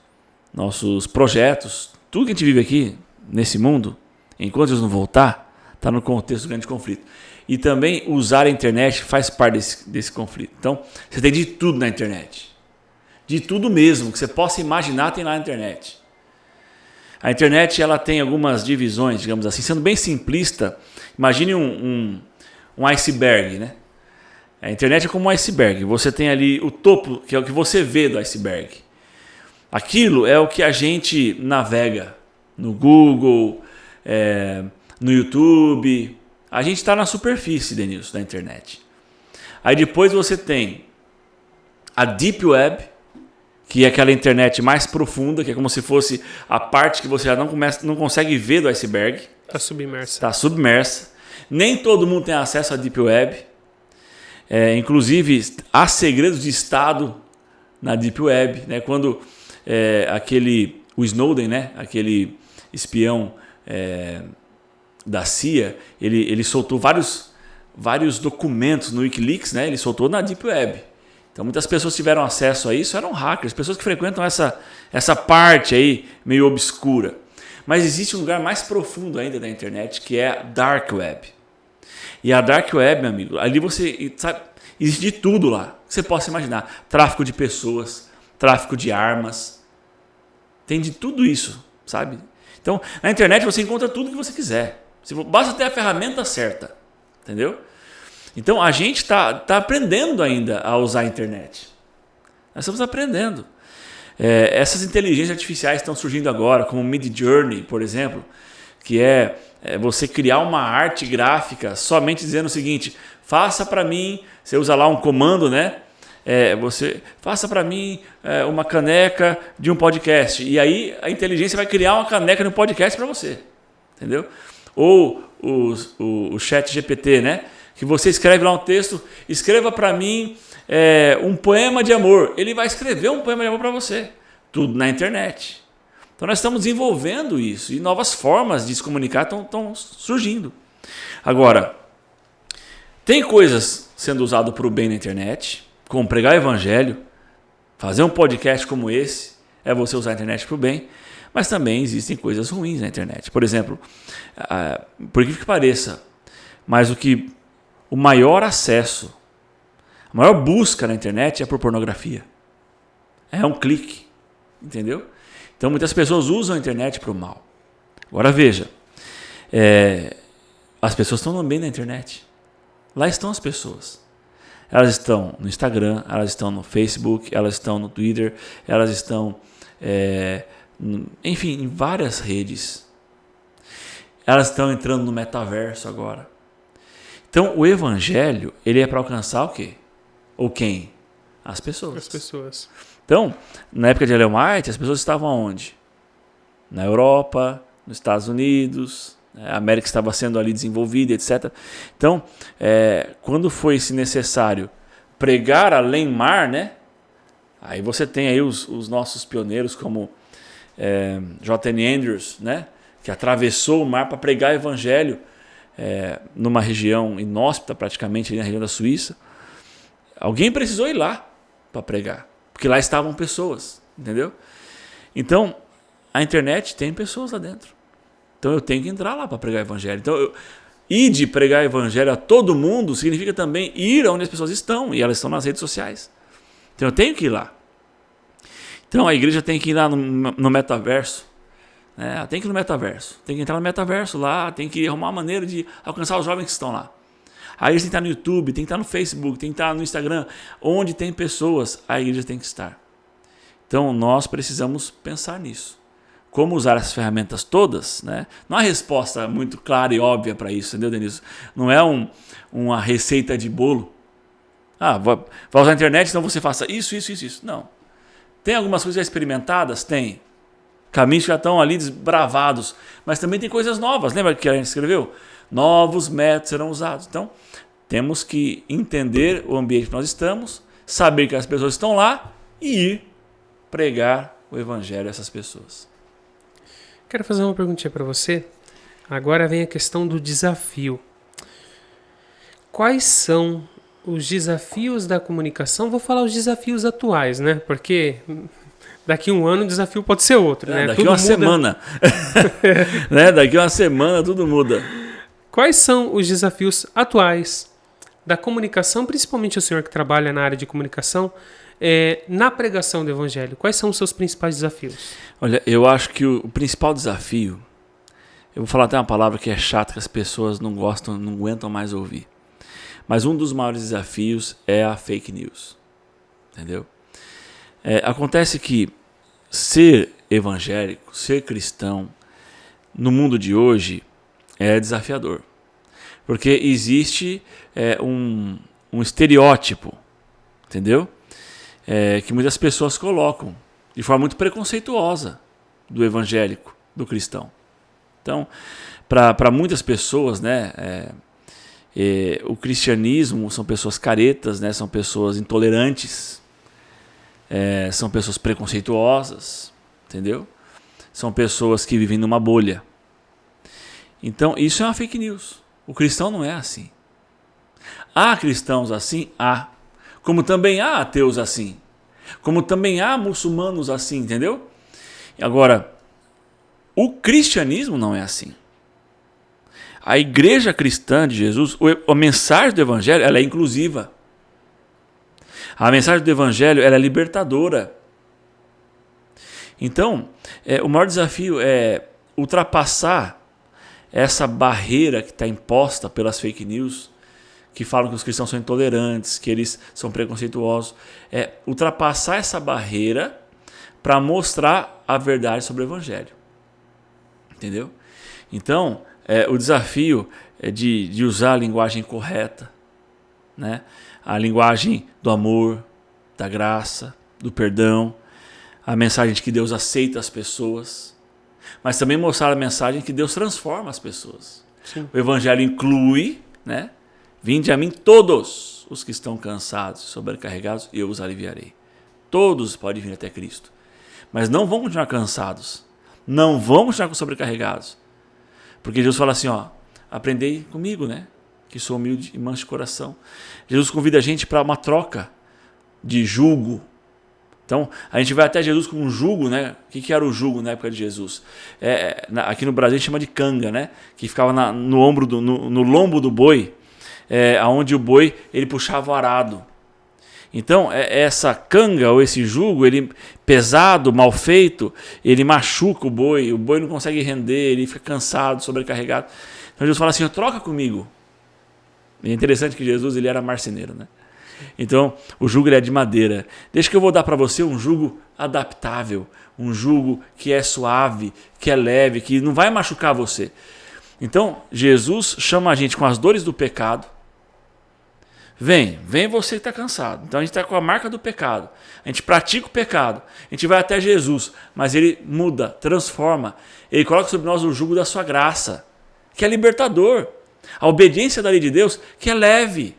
projetos, tudo que a gente vive aqui nesse mundo, enquanto Deus não voltar, está no contexto do grande conflito. E também usar a internet faz parte desse conflito. Então, você tem de tudo na internet. De tudo mesmo que você possa imaginar tem lá na internet. A internet ela tem algumas divisões, digamos assim. Sendo bem simplista, imagine um iceberg, né? A internet é como um iceberg. Você tem ali o topo, que é o que você vê do iceberg. Aquilo é o que a gente navega no Google, no YouTube. A gente está na superfície, Denilson, da internet. Aí depois você tem a Deep Web, que é aquela internet mais profunda, que é como se fosse a parte que você já não consegue ver do iceberg. Está submersa. Nem todo mundo tem acesso à Deep Web. Inclusive, há segredos de Estado na Deep Web, né? Quando o Snowden, né? Aquele espião da CIA, ele soltou vários documentos no Wikileaks, né? Ele soltou na Deep Web. Então muitas pessoas tiveram acesso a isso, eram hackers, pessoas que frequentam essa parte aí meio obscura. Mas existe um lugar mais profundo ainda da internet, que é a Dark Web. E a Dark Web, meu amigo, ali você sabe, existe de tudo lá. Você possa imaginar. Tráfico de pessoas, tráfico de armas. Tem de tudo isso, sabe? Então, na internet você encontra tudo que você quiser. Basta ter a ferramenta certa. Entendeu? Então, a gente está aprendendo ainda a usar a internet. Nós estamos aprendendo. Essas inteligências artificiais estão surgindo agora, como o Midjourney, por exemplo, que é você criar uma arte gráfica somente dizendo o seguinte: faça para mim, você usa lá um comando, né? Você faça para mim uma caneca de um podcast. E aí a inteligência vai criar uma caneca de um podcast para você. Entendeu? Ou o chat GPT, né? Que você escreve lá um texto, escreva para mim um poema de amor. Ele vai escrever um poema de amor para você. Tudo na internet. Então nós estamos desenvolvendo isso e novas formas de se comunicar estão surgindo. Agora, tem coisas sendo usadas para o bem na internet, como pregar o evangelho, fazer um podcast como esse, é você usar a internet para o bem, mas também existem coisas ruins na internet. Por exemplo, por que pareça, mas o maior acesso, a maior busca na internet é por pornografia. É um clique, entendeu? Então muitas pessoas usam a internet para o mal. Agora veja, as pessoas estão bem na internet. Lá estão as pessoas. Elas estão no Instagram, elas estão no Facebook, elas estão no Twitter, elas estão, enfim, em várias redes. Elas estão entrando no metaverso agora. Então, o evangelho, ele é para alcançar o quê? Ou quem? As pessoas. As pessoas. Então, na época de Ellen White, as pessoas estavam onde? Na Europa, nos Estados Unidos, a América estava sendo ali desenvolvida, etc. Então, quando foi-se necessário pregar além mar, né? Aí você tem aí os nossos pioneiros como J.N. Andrews, né? Que atravessou o mar para pregar o evangelho numa região inóspita, praticamente ali na região da Suíça. Alguém precisou ir lá para pregar, porque lá estavam pessoas, entendeu? Então, a internet tem pessoas lá dentro. Então eu tenho que entrar lá para pregar o evangelho. Então, ir de pregar o evangelho a todo mundo significa também ir onde as pessoas estão, e elas estão nas redes sociais. Então eu tenho que ir lá. Então a igreja tem que ir lá no metaverso. Tem que ir no metaverso. Tem que entrar no metaverso lá, tem que arrumar uma maneira de alcançar os jovens que estão lá. A igreja tem que estar no YouTube, tem que estar no Facebook, tem que estar no Instagram. Onde tem pessoas, a igreja tem que estar. Então nós precisamos pensar nisso. Como usar essas ferramentas todas, né? Não há resposta muito clara e óbvia para isso, entendeu, Denilson? Não é uma receita de bolo. Vai usar a internet, então você faça isso. Não. Tem algumas coisas já experimentadas? Tem. Caminhos que já estão ali desbravados. Mas também tem coisas novas. Lembra que a gente escreveu? Novos métodos serão usados. Então, temos que entender o ambiente que nós estamos, saber que as pessoas estão lá e ir pregar o evangelho a essas pessoas. Quero fazer uma perguntinha para você. Agora vem a questão do desafio. Quais são os desafios da comunicação? Vou falar os desafios atuais, né? Porque daqui a um ano o desafio pode ser outro, né? Daqui a uma semana. Né? Daqui a uma semana tudo muda. Quais são os desafios atuais da comunicação, principalmente o senhor que trabalha na área de comunicação, na pregação do evangelho? Quais são os seus principais desafios? Olha, eu acho que o principal desafio, eu vou falar até uma palavra que é chata, que as pessoas não gostam, não aguentam mais ouvir. Mas um dos maiores desafios é a fake news. Entendeu? Acontece que ser evangélico, ser cristão, no mundo de hoje, é desafiador. Porque existe um estereótipo, entendeu? Que muitas pessoas colocam de forma muito preconceituosa do evangélico, do cristão. Então, para muitas pessoas, né, o cristianismo são pessoas caretas, né, são pessoas intolerantes, são pessoas preconceituosas, entendeu? São pessoas que vivem numa bolha. Então, isso é uma fake news. O cristão não é assim. Há cristãos assim? Há. Como também há ateus assim. Como também há muçulmanos assim, entendeu? Agora, o cristianismo não é assim. A igreja cristã de Jesus, a mensagem do evangelho, ela é inclusiva. A mensagem do evangelho, ela é libertadora. Então, o maior desafio é ultrapassar essa barreira que está imposta pelas fake news, que falam que os cristãos são intolerantes, que eles são preconceituosos. Ultrapassar essa barreira para mostrar a verdade sobre o evangelho. Entendeu? Então, o desafio é de usar a linguagem correta, né? A linguagem do amor, da graça, do perdão, a mensagem de que Deus aceita as pessoas, mas também mostrar a mensagem que Deus transforma as pessoas. Sim. O evangelho inclui, né? Vinde a mim todos os que estão cansados e sobrecarregados, e eu os aliviarei. Todos podem vir até Cristo, mas não vão continuar cansados, não vão continuar sobrecarregados, porque Jesus fala assim, aprendei comigo, né? Que sou humilde e manso de coração. Jesus convida a gente para uma troca de jugo. Então, a gente vai até Jesus com um jugo, né? O que era o jugo na época de Jesus? Aqui no Brasil a gente chama de canga, né? Que ficava no lombo do boi, onde o boi ele puxava o arado. Então, essa canga ou esse jugo, ele pesado, mal feito, ele machuca o boi não consegue render, ele fica cansado, sobrecarregado. Então Jesus fala assim, troca comigo. E é interessante que Jesus ele era marceneiro, né? Então, o jugo ele é de madeira. Deixa que eu vou dar para você um jugo adaptável, um jugo que é suave, que é leve, que não vai machucar você. Então, Jesus chama a gente com as dores do pecado, Vem você que está cansado. Então a gente está com a marca do pecado. A gente pratica o pecado. A gente vai até Jesus, mas ele muda, transforma. Ele coloca sobre nós o jugo da sua graça, que é libertador. A obediência da lei de Deus, que é leve.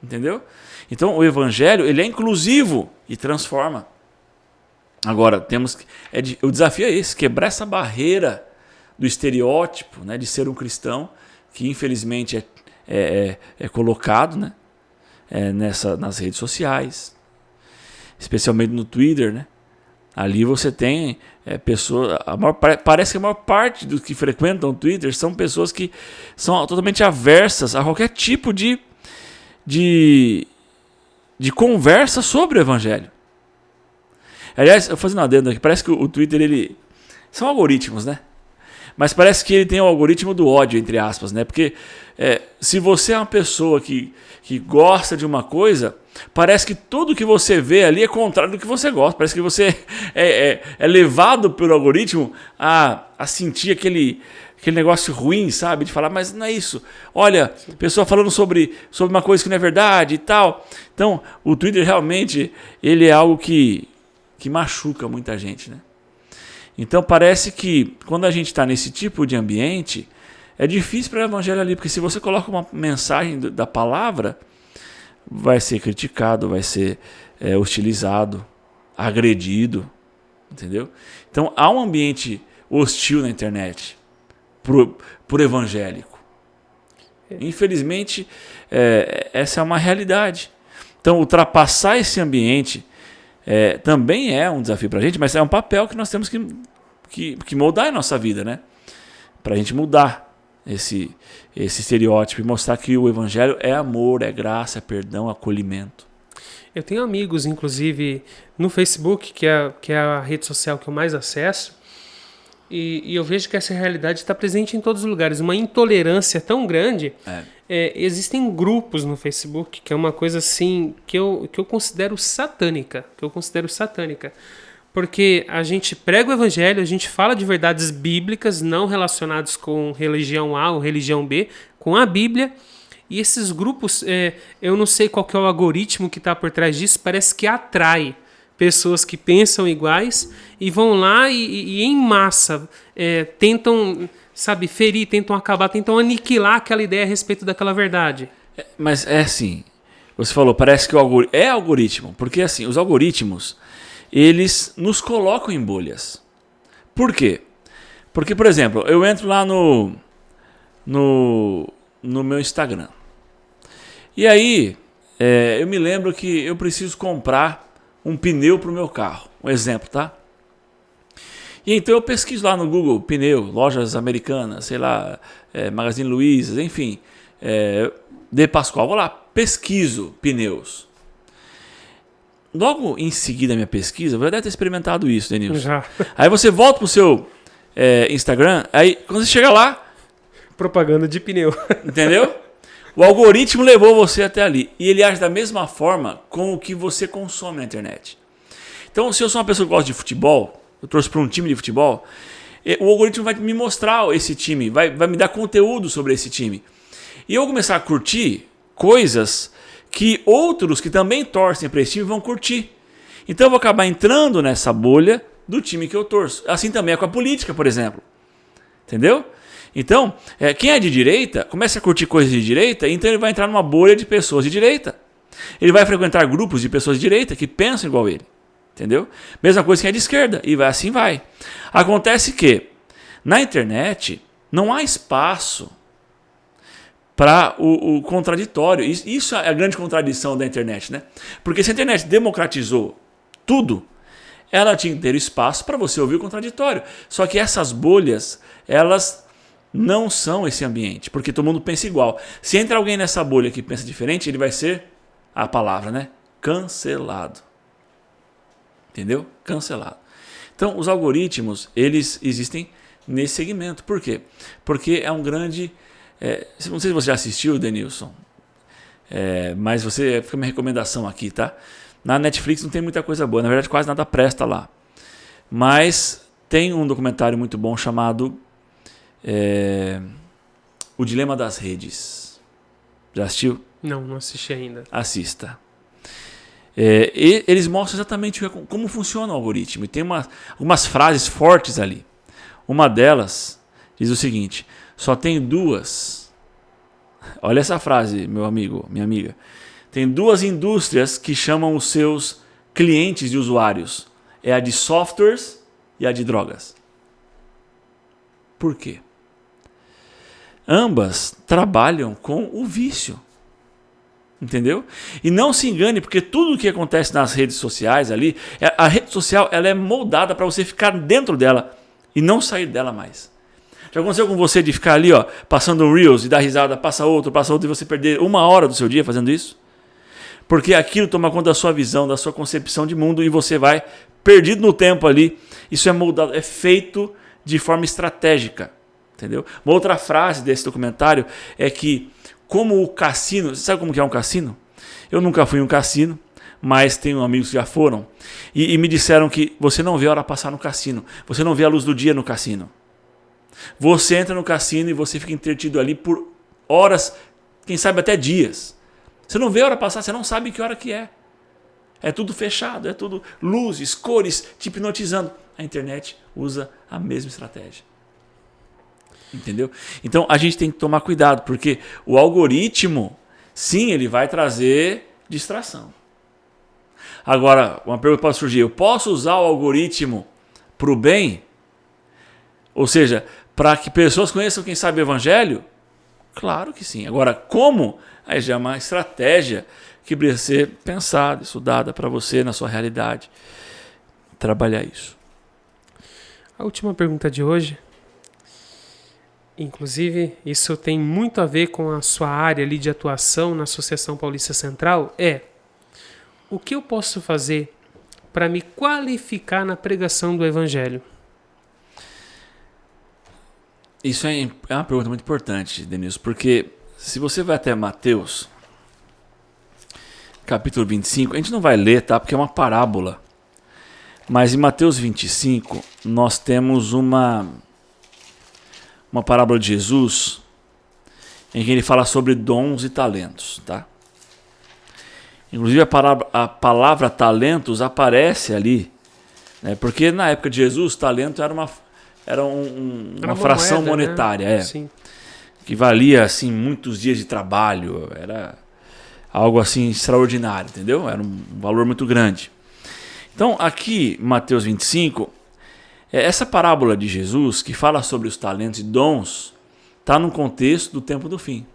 Entendeu? Então o evangelho, ele é inclusivo e transforma. Agora, o desafio é esse, quebrar essa barreira do estereótipo, né, de ser um cristão, que infelizmente é colocado, né, nas redes sociais, especialmente no Twitter, né? Ali você tem pessoas, parece que a maior parte dos que frequentam o Twitter são pessoas que são totalmente aversas a qualquer tipo de conversa sobre o evangelho. Aliás, eu fazendo uma adendo aqui, parece que o Twitter, são algoritmos, né? Mas parece que ele tem o algoritmo do ódio, entre aspas, né? Porque se você é uma pessoa que gosta de uma coisa, parece que tudo que você vê ali é contrário do que você gosta. Parece que você é levado pelo algoritmo a sentir aquele negócio ruim, sabe? De falar, mas não é isso. Olha, pessoa falando sobre uma coisa que não é verdade e tal. Então, o Twitter realmente ele é algo que machuca muita gente, né? Então parece que quando a gente está nesse tipo de ambiente, é difícil para o evangelho ali, porque se você coloca uma mensagem da palavra, vai ser criticado, vai ser hostilizado, agredido, entendeu? Então há um ambiente hostil na internet pro evangélico. Infelizmente, essa é uma realidade. Então ultrapassar esse ambiente também é um desafio para a gente, mas é um papel que nós temos que moldar em nossa vida, né? Para a gente mudar esse estereótipo e mostrar que o evangelho é amor, é graça, é perdão, acolhimento. Eu tenho amigos, inclusive, no Facebook, que é a rede social que eu mais acesso, e eu vejo que essa realidade está presente em todos os lugares. Uma intolerância tão grande. Existem grupos no Facebook, que é uma coisa assim que eu considero satânica. Porque a gente prega o evangelho, a gente fala de verdades bíblicas, não relacionadas com religião A ou religião B, com a Bíblia. E esses grupos, eu não sei qual que é o algoritmo que está por trás disso, parece que atrai pessoas que pensam iguais e vão lá e em massa tentam, sabe, ferir, tentam acabar, tentam aniquilar aquela ideia a respeito daquela verdade. Mas é assim, você falou, parece que é algoritmo, porque assim, os algoritmos, eles nos colocam em bolhas. Por quê? Porque, por exemplo, eu entro lá no meu Instagram. E aí, eu me lembro que eu preciso comprar um pneu para o meu carro. Um exemplo, tá? E então eu pesquiso lá no Google, pneu, lojas americanas, sei lá, Magazine Luiza, enfim, De Pascoal. Vou lá, pesquiso pneus. Logo em seguida da minha pesquisa, você deve ter experimentado isso, Denilson. Já. Aí você volta pro seu Instagram, aí quando você chega lá... Propaganda de pneu. Entendeu? O algoritmo levou você até ali. E ele age da mesma forma com o que você consome na internet. Então, se eu sou uma pessoa que gosta de futebol, eu torço para um time de futebol, o algoritmo vai me mostrar esse time, vai me dar conteúdo sobre esse time. E eu vou começar a curtir coisas que outros que também torcem para esse time vão curtir. Então eu vou acabar entrando nessa bolha do time que eu torço. Assim também é com a política, por exemplo. Entendeu? Então, quem é de direita, começa a curtir coisas de direita, então ele vai entrar numa bolha de pessoas de direita. Ele vai frequentar grupos de pessoas de direita que pensam igual ele. Entendeu? Mesma coisa que é de esquerda. E assim vai. Acontece que, na internet, não há espaço para o contraditório. Isso é a grande contradição da internet, né? Porque se a internet democratizou tudo, ela tinha que ter espaço para você ouvir o contraditório. Só que essas bolhas, elas não são esse ambiente, porque todo mundo pensa igual. Se entra alguém nessa bolha que pensa diferente, ele vai ser, a palavra, né? Cancelado. Entendeu? Cancelado. Então, os algoritmos, eles existem nesse segmento. Por quê? Porque é um grande... não sei se você já assistiu, Denilson, mas fica minha recomendação aqui, tá? Na Netflix não tem muita coisa boa, na verdade quase nada presta lá. Mas tem um documentário muito bom chamado O Dilema das Redes. Já assistiu? Não assisti ainda. Assista. E eles mostram exatamente como funciona o algoritmo. E tem algumas frases fortes ali. Uma delas diz o seguinte: só tem duas. Olha essa frase, meu amigo, minha amiga. Tem duas indústrias que chamam os seus clientes de usuários. É a de softwares e a de drogas. Por quê? Ambas trabalham com o vício. Entendeu? E não se engane, porque tudo o que acontece nas redes sociais ali, a rede social ela é moldada para você ficar dentro dela e não sair dela mais. Já aconteceu com você de ficar ali, ó, passando Reels e dar risada, passa outro, e você perder 1 hora do seu dia fazendo isso? Porque aquilo toma conta da sua visão, da sua concepção de mundo e você vai perdido no tempo ali. Isso é moldado, é feito de forma estratégica. Entendeu? Uma outra frase desse documentário é que, como o cassino, sabe como que é um cassino? Eu nunca fui em um cassino, mas tenho amigos que já foram e me disseram que você não vê a hora passar no cassino, você não vê a luz do dia no cassino. Você entra no cassino e você fica entretido ali por horas, quem sabe até dias. Você não vê a hora passar, você não sabe que hora que é. É tudo fechado, é tudo luzes, cores, te hipnotizando. A internet usa a mesma estratégia. Entendeu? Então a gente tem que tomar cuidado, porque o algoritmo, sim, ele vai trazer distração. Agora, uma pergunta pode surgir: eu posso usar o algoritmo para o bem? Ou seja, para que pessoas conheçam, quem sabe, o evangelho? Claro que sim. Agora, como? Aí já é uma estratégia que precisa ser pensada, estudada para você, na sua realidade. Trabalhar isso. A última pergunta de hoje, inclusive, isso tem muito a ver com a sua área ali de atuação na Associação Paulista Central, é: o que eu posso fazer para me qualificar na pregação do Evangelho? Isso é uma pergunta muito importante, Denilson, porque se você vai até Mateus, capítulo 25, a gente não vai ler, tá? Porque é uma parábola. Mas em Mateus 25, nós temos uma parábola de Jesus em que ele fala sobre dons e talentos, tá? Inclusive a palavra talentos aparece ali, né? Porque na época de Jesus, talento era uma fração moeda, monetária, né? Sim. Que valia assim muitos dias de trabalho, era algo assim extraordinário, entendeu? Era um valor muito grande. Então aqui, Mateus 25, essa parábola de Jesus, que fala sobre os talentos e dons, está no contexto do tempo do fim.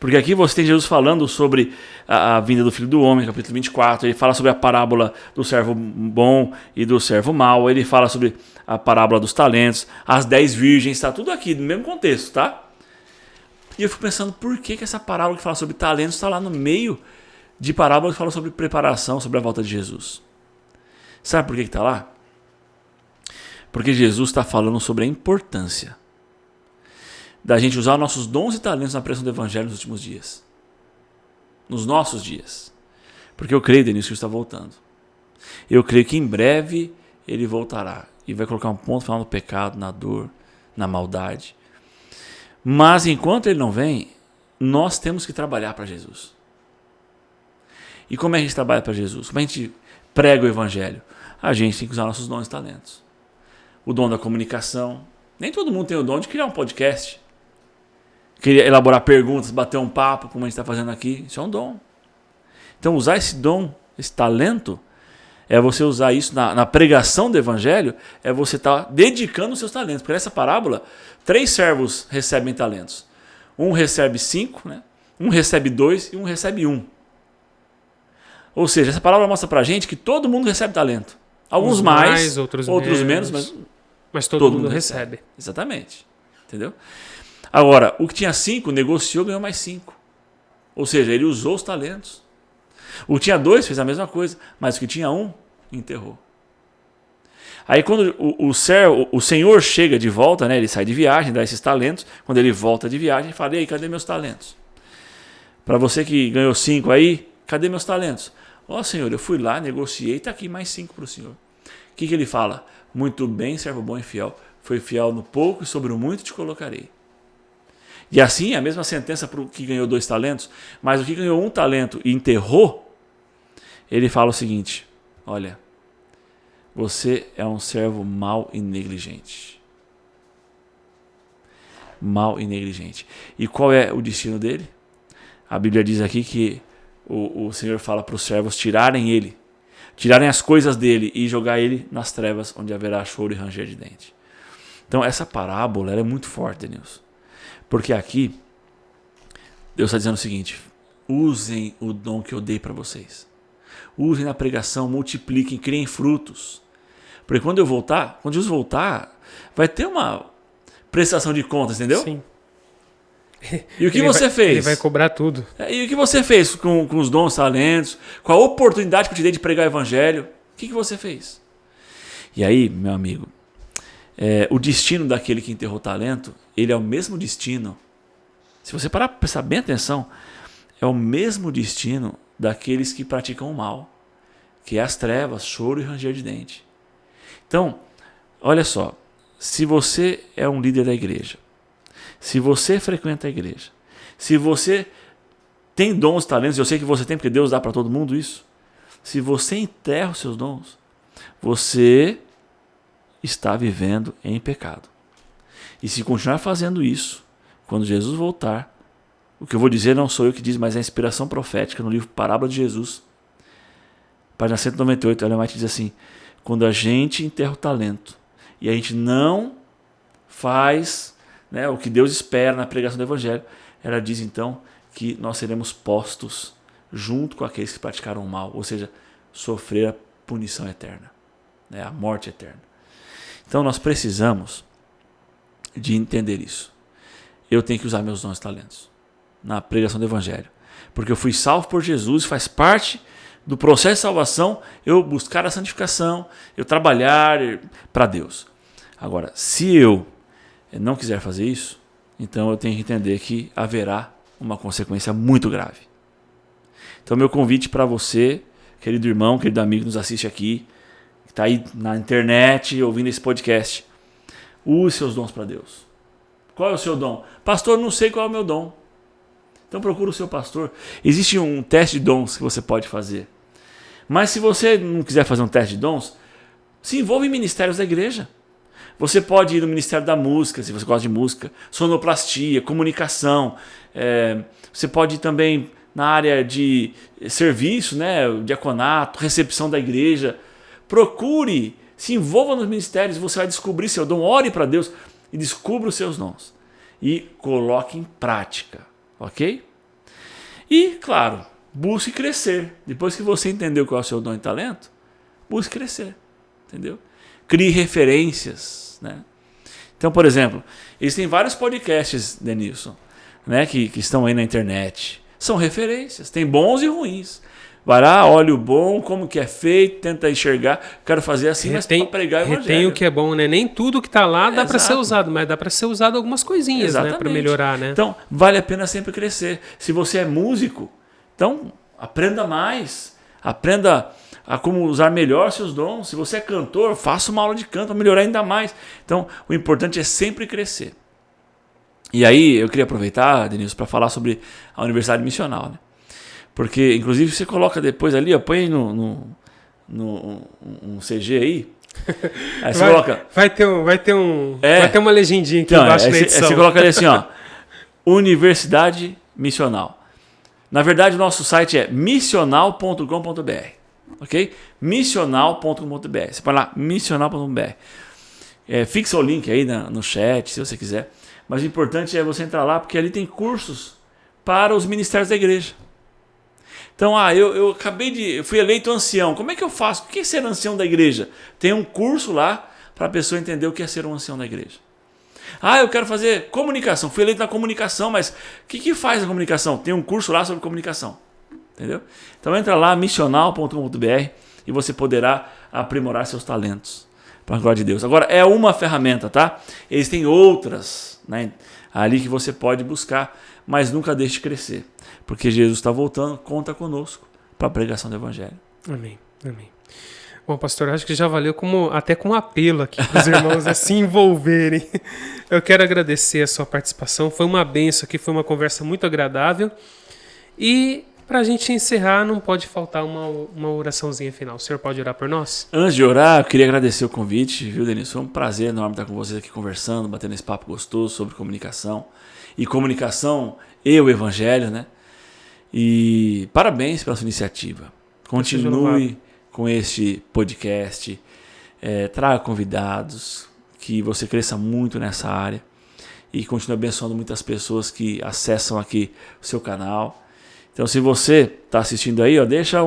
Porque aqui você tem Jesus falando sobre a vinda do Filho do Homem, capítulo 24, ele fala sobre a parábola do servo bom e do servo mau, ele fala sobre a parábola dos talentos, as 10 virgens, está tudo aqui no mesmo contexto, tá? E eu fico pensando, por que essa parábola que fala sobre talentos está lá no meio de parábola que fala sobre preparação, sobre a volta de Jesus? Sabe por que está lá? Porque Jesus está falando sobre a importância da gente usar nossos dons e talentos na pregação do Evangelho nos últimos dias. Nos nossos dias. Porque eu creio, Denilson, que ele está voltando. Eu creio que em breve ele voltará e vai colocar um ponto final no pecado, na dor, na maldade. Mas enquanto ele não vem, nós temos que trabalhar para Jesus. E como é que a gente trabalha para Jesus? Como a gente prega o Evangelho? A gente tem que usar nossos dons e talentos. O dom da comunicação. Nem todo mundo tem o dom de criar um podcast. Queria elaborar perguntas, bater um papo, como a gente está fazendo aqui. Isso é um dom. Então, usar esse dom, esse talento, é você usar isso na pregação do Evangelho, é você estar dedicando os seus talentos. Porque nessa parábola, 3 servos recebem talentos. Um recebe 5, né? Um recebe 2 e um recebe 1. Ou seja, essa parábola mostra pra gente que todo mundo recebe talento. Alguns mais, outros menos, mas todo mundo recebe. Exatamente. Entendeu? Agora, o que tinha 5 negociou, ganhou mais 5. Ou seja, ele usou os talentos. O que tinha 2 fez a mesma coisa, mas o que tinha 1 enterrou. Aí quando o senhor chega de volta, né, ele sai de viagem, dá esses talentos. Quando ele volta de viagem, ele fala: e aí, cadê meus talentos? Para você que ganhou 5 aí, cadê meus talentos? Ó, senhor, eu fui lá, negociei, está aqui mais 5 para o senhor. O que ele fala? Muito bem, servo bom e fiel. Foi fiel no pouco e sobre o muito te colocarei. E assim, a mesma sentença para o que ganhou 2 talentos, mas o que ganhou 1 talento e enterrou, ele fala o seguinte: olha, você é um servo mau e negligente. Mau e negligente. E qual é o destino dele? A Bíblia diz aqui que o Senhor fala para os servos tirarem as coisas dele e jogar ele nas trevas, onde haverá choro e ranger de dente. Então essa parábola ela é muito forte, Denilson. Porque aqui, Deus está dizendo o seguinte: usem o dom que eu dei para vocês. Usem na pregação, multipliquem, criem frutos. Porque quando Jesus voltar, vai ter uma prestação de contas, entendeu? Sim. E o que você fez? Ele vai cobrar tudo. E o que você fez com os dons, talentos, com a oportunidade que eu te dei de pregar o evangelho? O que você fez? E aí, meu amigo, o destino daquele que enterrou talento, ele é o mesmo destino. Se você parar para prestar bem atenção, é o mesmo destino daqueles que praticam o mal, que é as trevas, choro e ranger de dente. Então, olha só, se você é um líder da igreja, se você frequenta a igreja, se você tem dons, talentos, eu sei que você tem, porque Deus dá para todo mundo isso. Se você enterra os seus dons, você está vivendo em pecado. E se continuar fazendo isso, quando Jesus voltar, o que eu vou dizer não sou eu que diz, mas é a inspiração profética no livro Parábola de Jesus, página 198, Ellen White diz assim: quando a gente enterra o talento e a gente não faz, né, o que Deus espera na pregação do evangelho, ela diz então que nós seremos postos junto com aqueles que praticaram o mal, ou seja, sofrer a punição eterna, né, a morte eterna. Então nós precisamos de entender isso. Eu tenho que usar meus dons e talentos na pregação do evangelho, porque eu fui salvo por Jesus, faz parte do processo de salvação eu buscar a santificação, eu trabalhar para Deus. Agora, se eu não quiser fazer isso, então eu tenho que entender que haverá uma consequência muito grave. Então meu convite para você, querido irmão, querido amigo que nos assiste aqui, que está aí na internet ouvindo esse podcast, use seus dons para Deus. Qual é o seu dom? Pastor, não sei qual é o meu dom. Então procura o seu pastor. Existe um teste de dons que você pode fazer. Mas se você não quiser fazer um teste de dons, se envolva em ministérios da igreja. Você pode ir no Ministério da Música, se você gosta de música, sonoplastia, comunicação. Você pode ir também na área de serviço, né, diaconato, recepção da igreja. Procure, se envolva nos ministérios, você vai descobrir seu dom. Ore para Deus e descubra os seus dons. E coloque em prática, ok? E, claro, busque crescer. Depois que você entendeu qual é o seu dom e talento, busque crescer, entendeu? Crie referências, né? Então, por exemplo, existem vários podcasts, Denilson, né, que estão aí na internet. São referências, tem bons e ruins. Vai lá, olha o bom, como que é feito, tenta enxergar. Quero fazer assim, mas para pregar o evangelho. Retém o que é bom, né? Nem tudo que está lá dá para ser usado, mas dá para ser usado algumas coisinhas, né, para melhorar, né? Então, vale a pena sempre crescer. Se você é músico, então aprenda mais. Aprenda a como usar melhor seus dons. Se você é cantor, faça uma aula de canto para melhorar ainda mais. Então, o importante é sempre crescer. E aí, eu queria aproveitar, Denilson, para falar sobre a Universidade Missional, né? Porque, inclusive, você coloca depois ali, põe um CG aí. Aí você coloca. Vai ter uma legendinha aqui embaixo na edição. Você coloca ali assim, ó. Universidade Missional. Na verdade, o nosso site é missional.com.br. Ok? Missional.com.br. Você põe lá, missional.com.br. Fixa o link aí no chat, se você quiser. Mas o importante é você entrar lá, porque ali tem cursos para os ministérios da igreja. Então, eu fui eleito ancião. Como é que eu faço? O que é ser ancião da igreja? Tem um curso lá para a pessoa entender o que é ser um ancião da igreja. Eu quero fazer comunicação. Fui eleito na comunicação, mas o que faz a comunicação? Tem um curso lá sobre comunicação. Entendeu? Então, entra lá, missional.com.br e você poderá aprimorar seus talentos. Para a glória de Deus. Agora, é uma ferramenta, tá? Existem outras, né, ali que você pode buscar, mas nunca deixe de crescer. Porque Jesus está voltando, conta conosco para a pregação do evangelho. Amém, amém. Bom, pastor, acho que já valeu até como apelo aqui para os irmãos se envolverem. Eu quero agradecer a sua participação. Foi uma bênção aqui, foi uma conversa muito agradável. E para a gente encerrar, não pode faltar uma oraçãozinha final. O senhor pode orar por nós? Antes de orar, eu queria agradecer o convite, viu, Denilson? Foi um prazer enorme estar com vocês aqui conversando, batendo esse papo gostoso sobre comunicação. E comunicação e o Evangelho, né? E parabéns pela sua iniciativa. Continue com este podcast, traga convidados, que você cresça muito nessa área e continue abençoando muitas pessoas que acessam aqui o seu canal. Então, se você está assistindo aí, deixa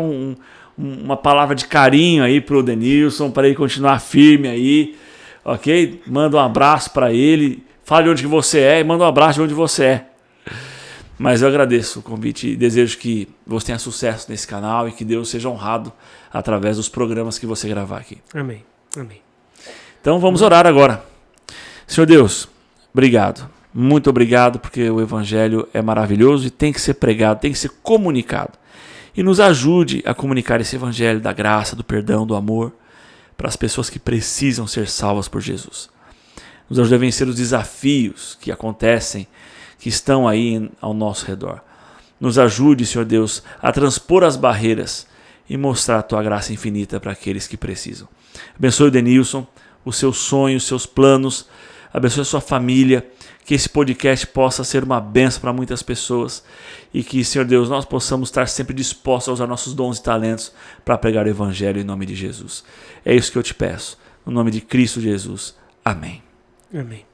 uma palavra de carinho aí pro Denilson, para ele continuar firme aí, ok? Manda um abraço para ele, fale de onde você é e manda um abraço de onde você é. Mas eu agradeço o convite e desejo que você tenha sucesso nesse canal e que Deus seja honrado através dos programas que você gravar aqui. Amém. Amém. Então vamos orar agora. Senhor Deus, obrigado. Muito obrigado, porque o Evangelho é maravilhoso e tem que ser pregado, tem que ser comunicado. E nos ajude a comunicar esse Evangelho da graça, do perdão, do amor para as pessoas que precisam ser salvas por Jesus. Nos ajude a vencer os desafios que acontecem, que estão aí ao nosso redor. Nos ajude, Senhor Deus, a transpor as barreiras e mostrar a Tua graça infinita para aqueles que precisam. Abençoe o Denilson, os seus sonhos, os seus planos, abençoe a sua família, que esse podcast possa ser uma bênção para muitas pessoas e que, Senhor Deus, nós possamos estar sempre dispostos a usar nossos dons e talentos para pregar o Evangelho em nome de Jesus. É isso que eu te peço, no nome de Cristo Jesus. Amém. Amém.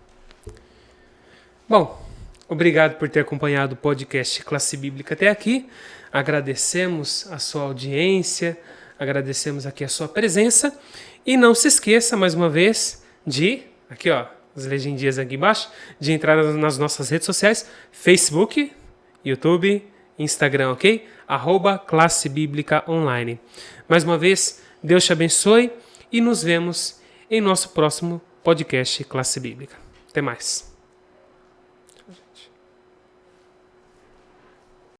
Bom, obrigado por ter acompanhado o podcast Classe Bíblica até aqui. Agradecemos a sua audiência, agradecemos aqui a sua presença e não se esqueça, mais uma vez, de, aqui ó, as legendinhas aqui embaixo, de entrar nas nossas redes sociais, Facebook, YouTube, Instagram, ok? @Classe Bíblica Online. Mais uma vez, Deus te abençoe e nos vemos em nosso próximo podcast Classe Bíblica. Até mais. Tchau, gente.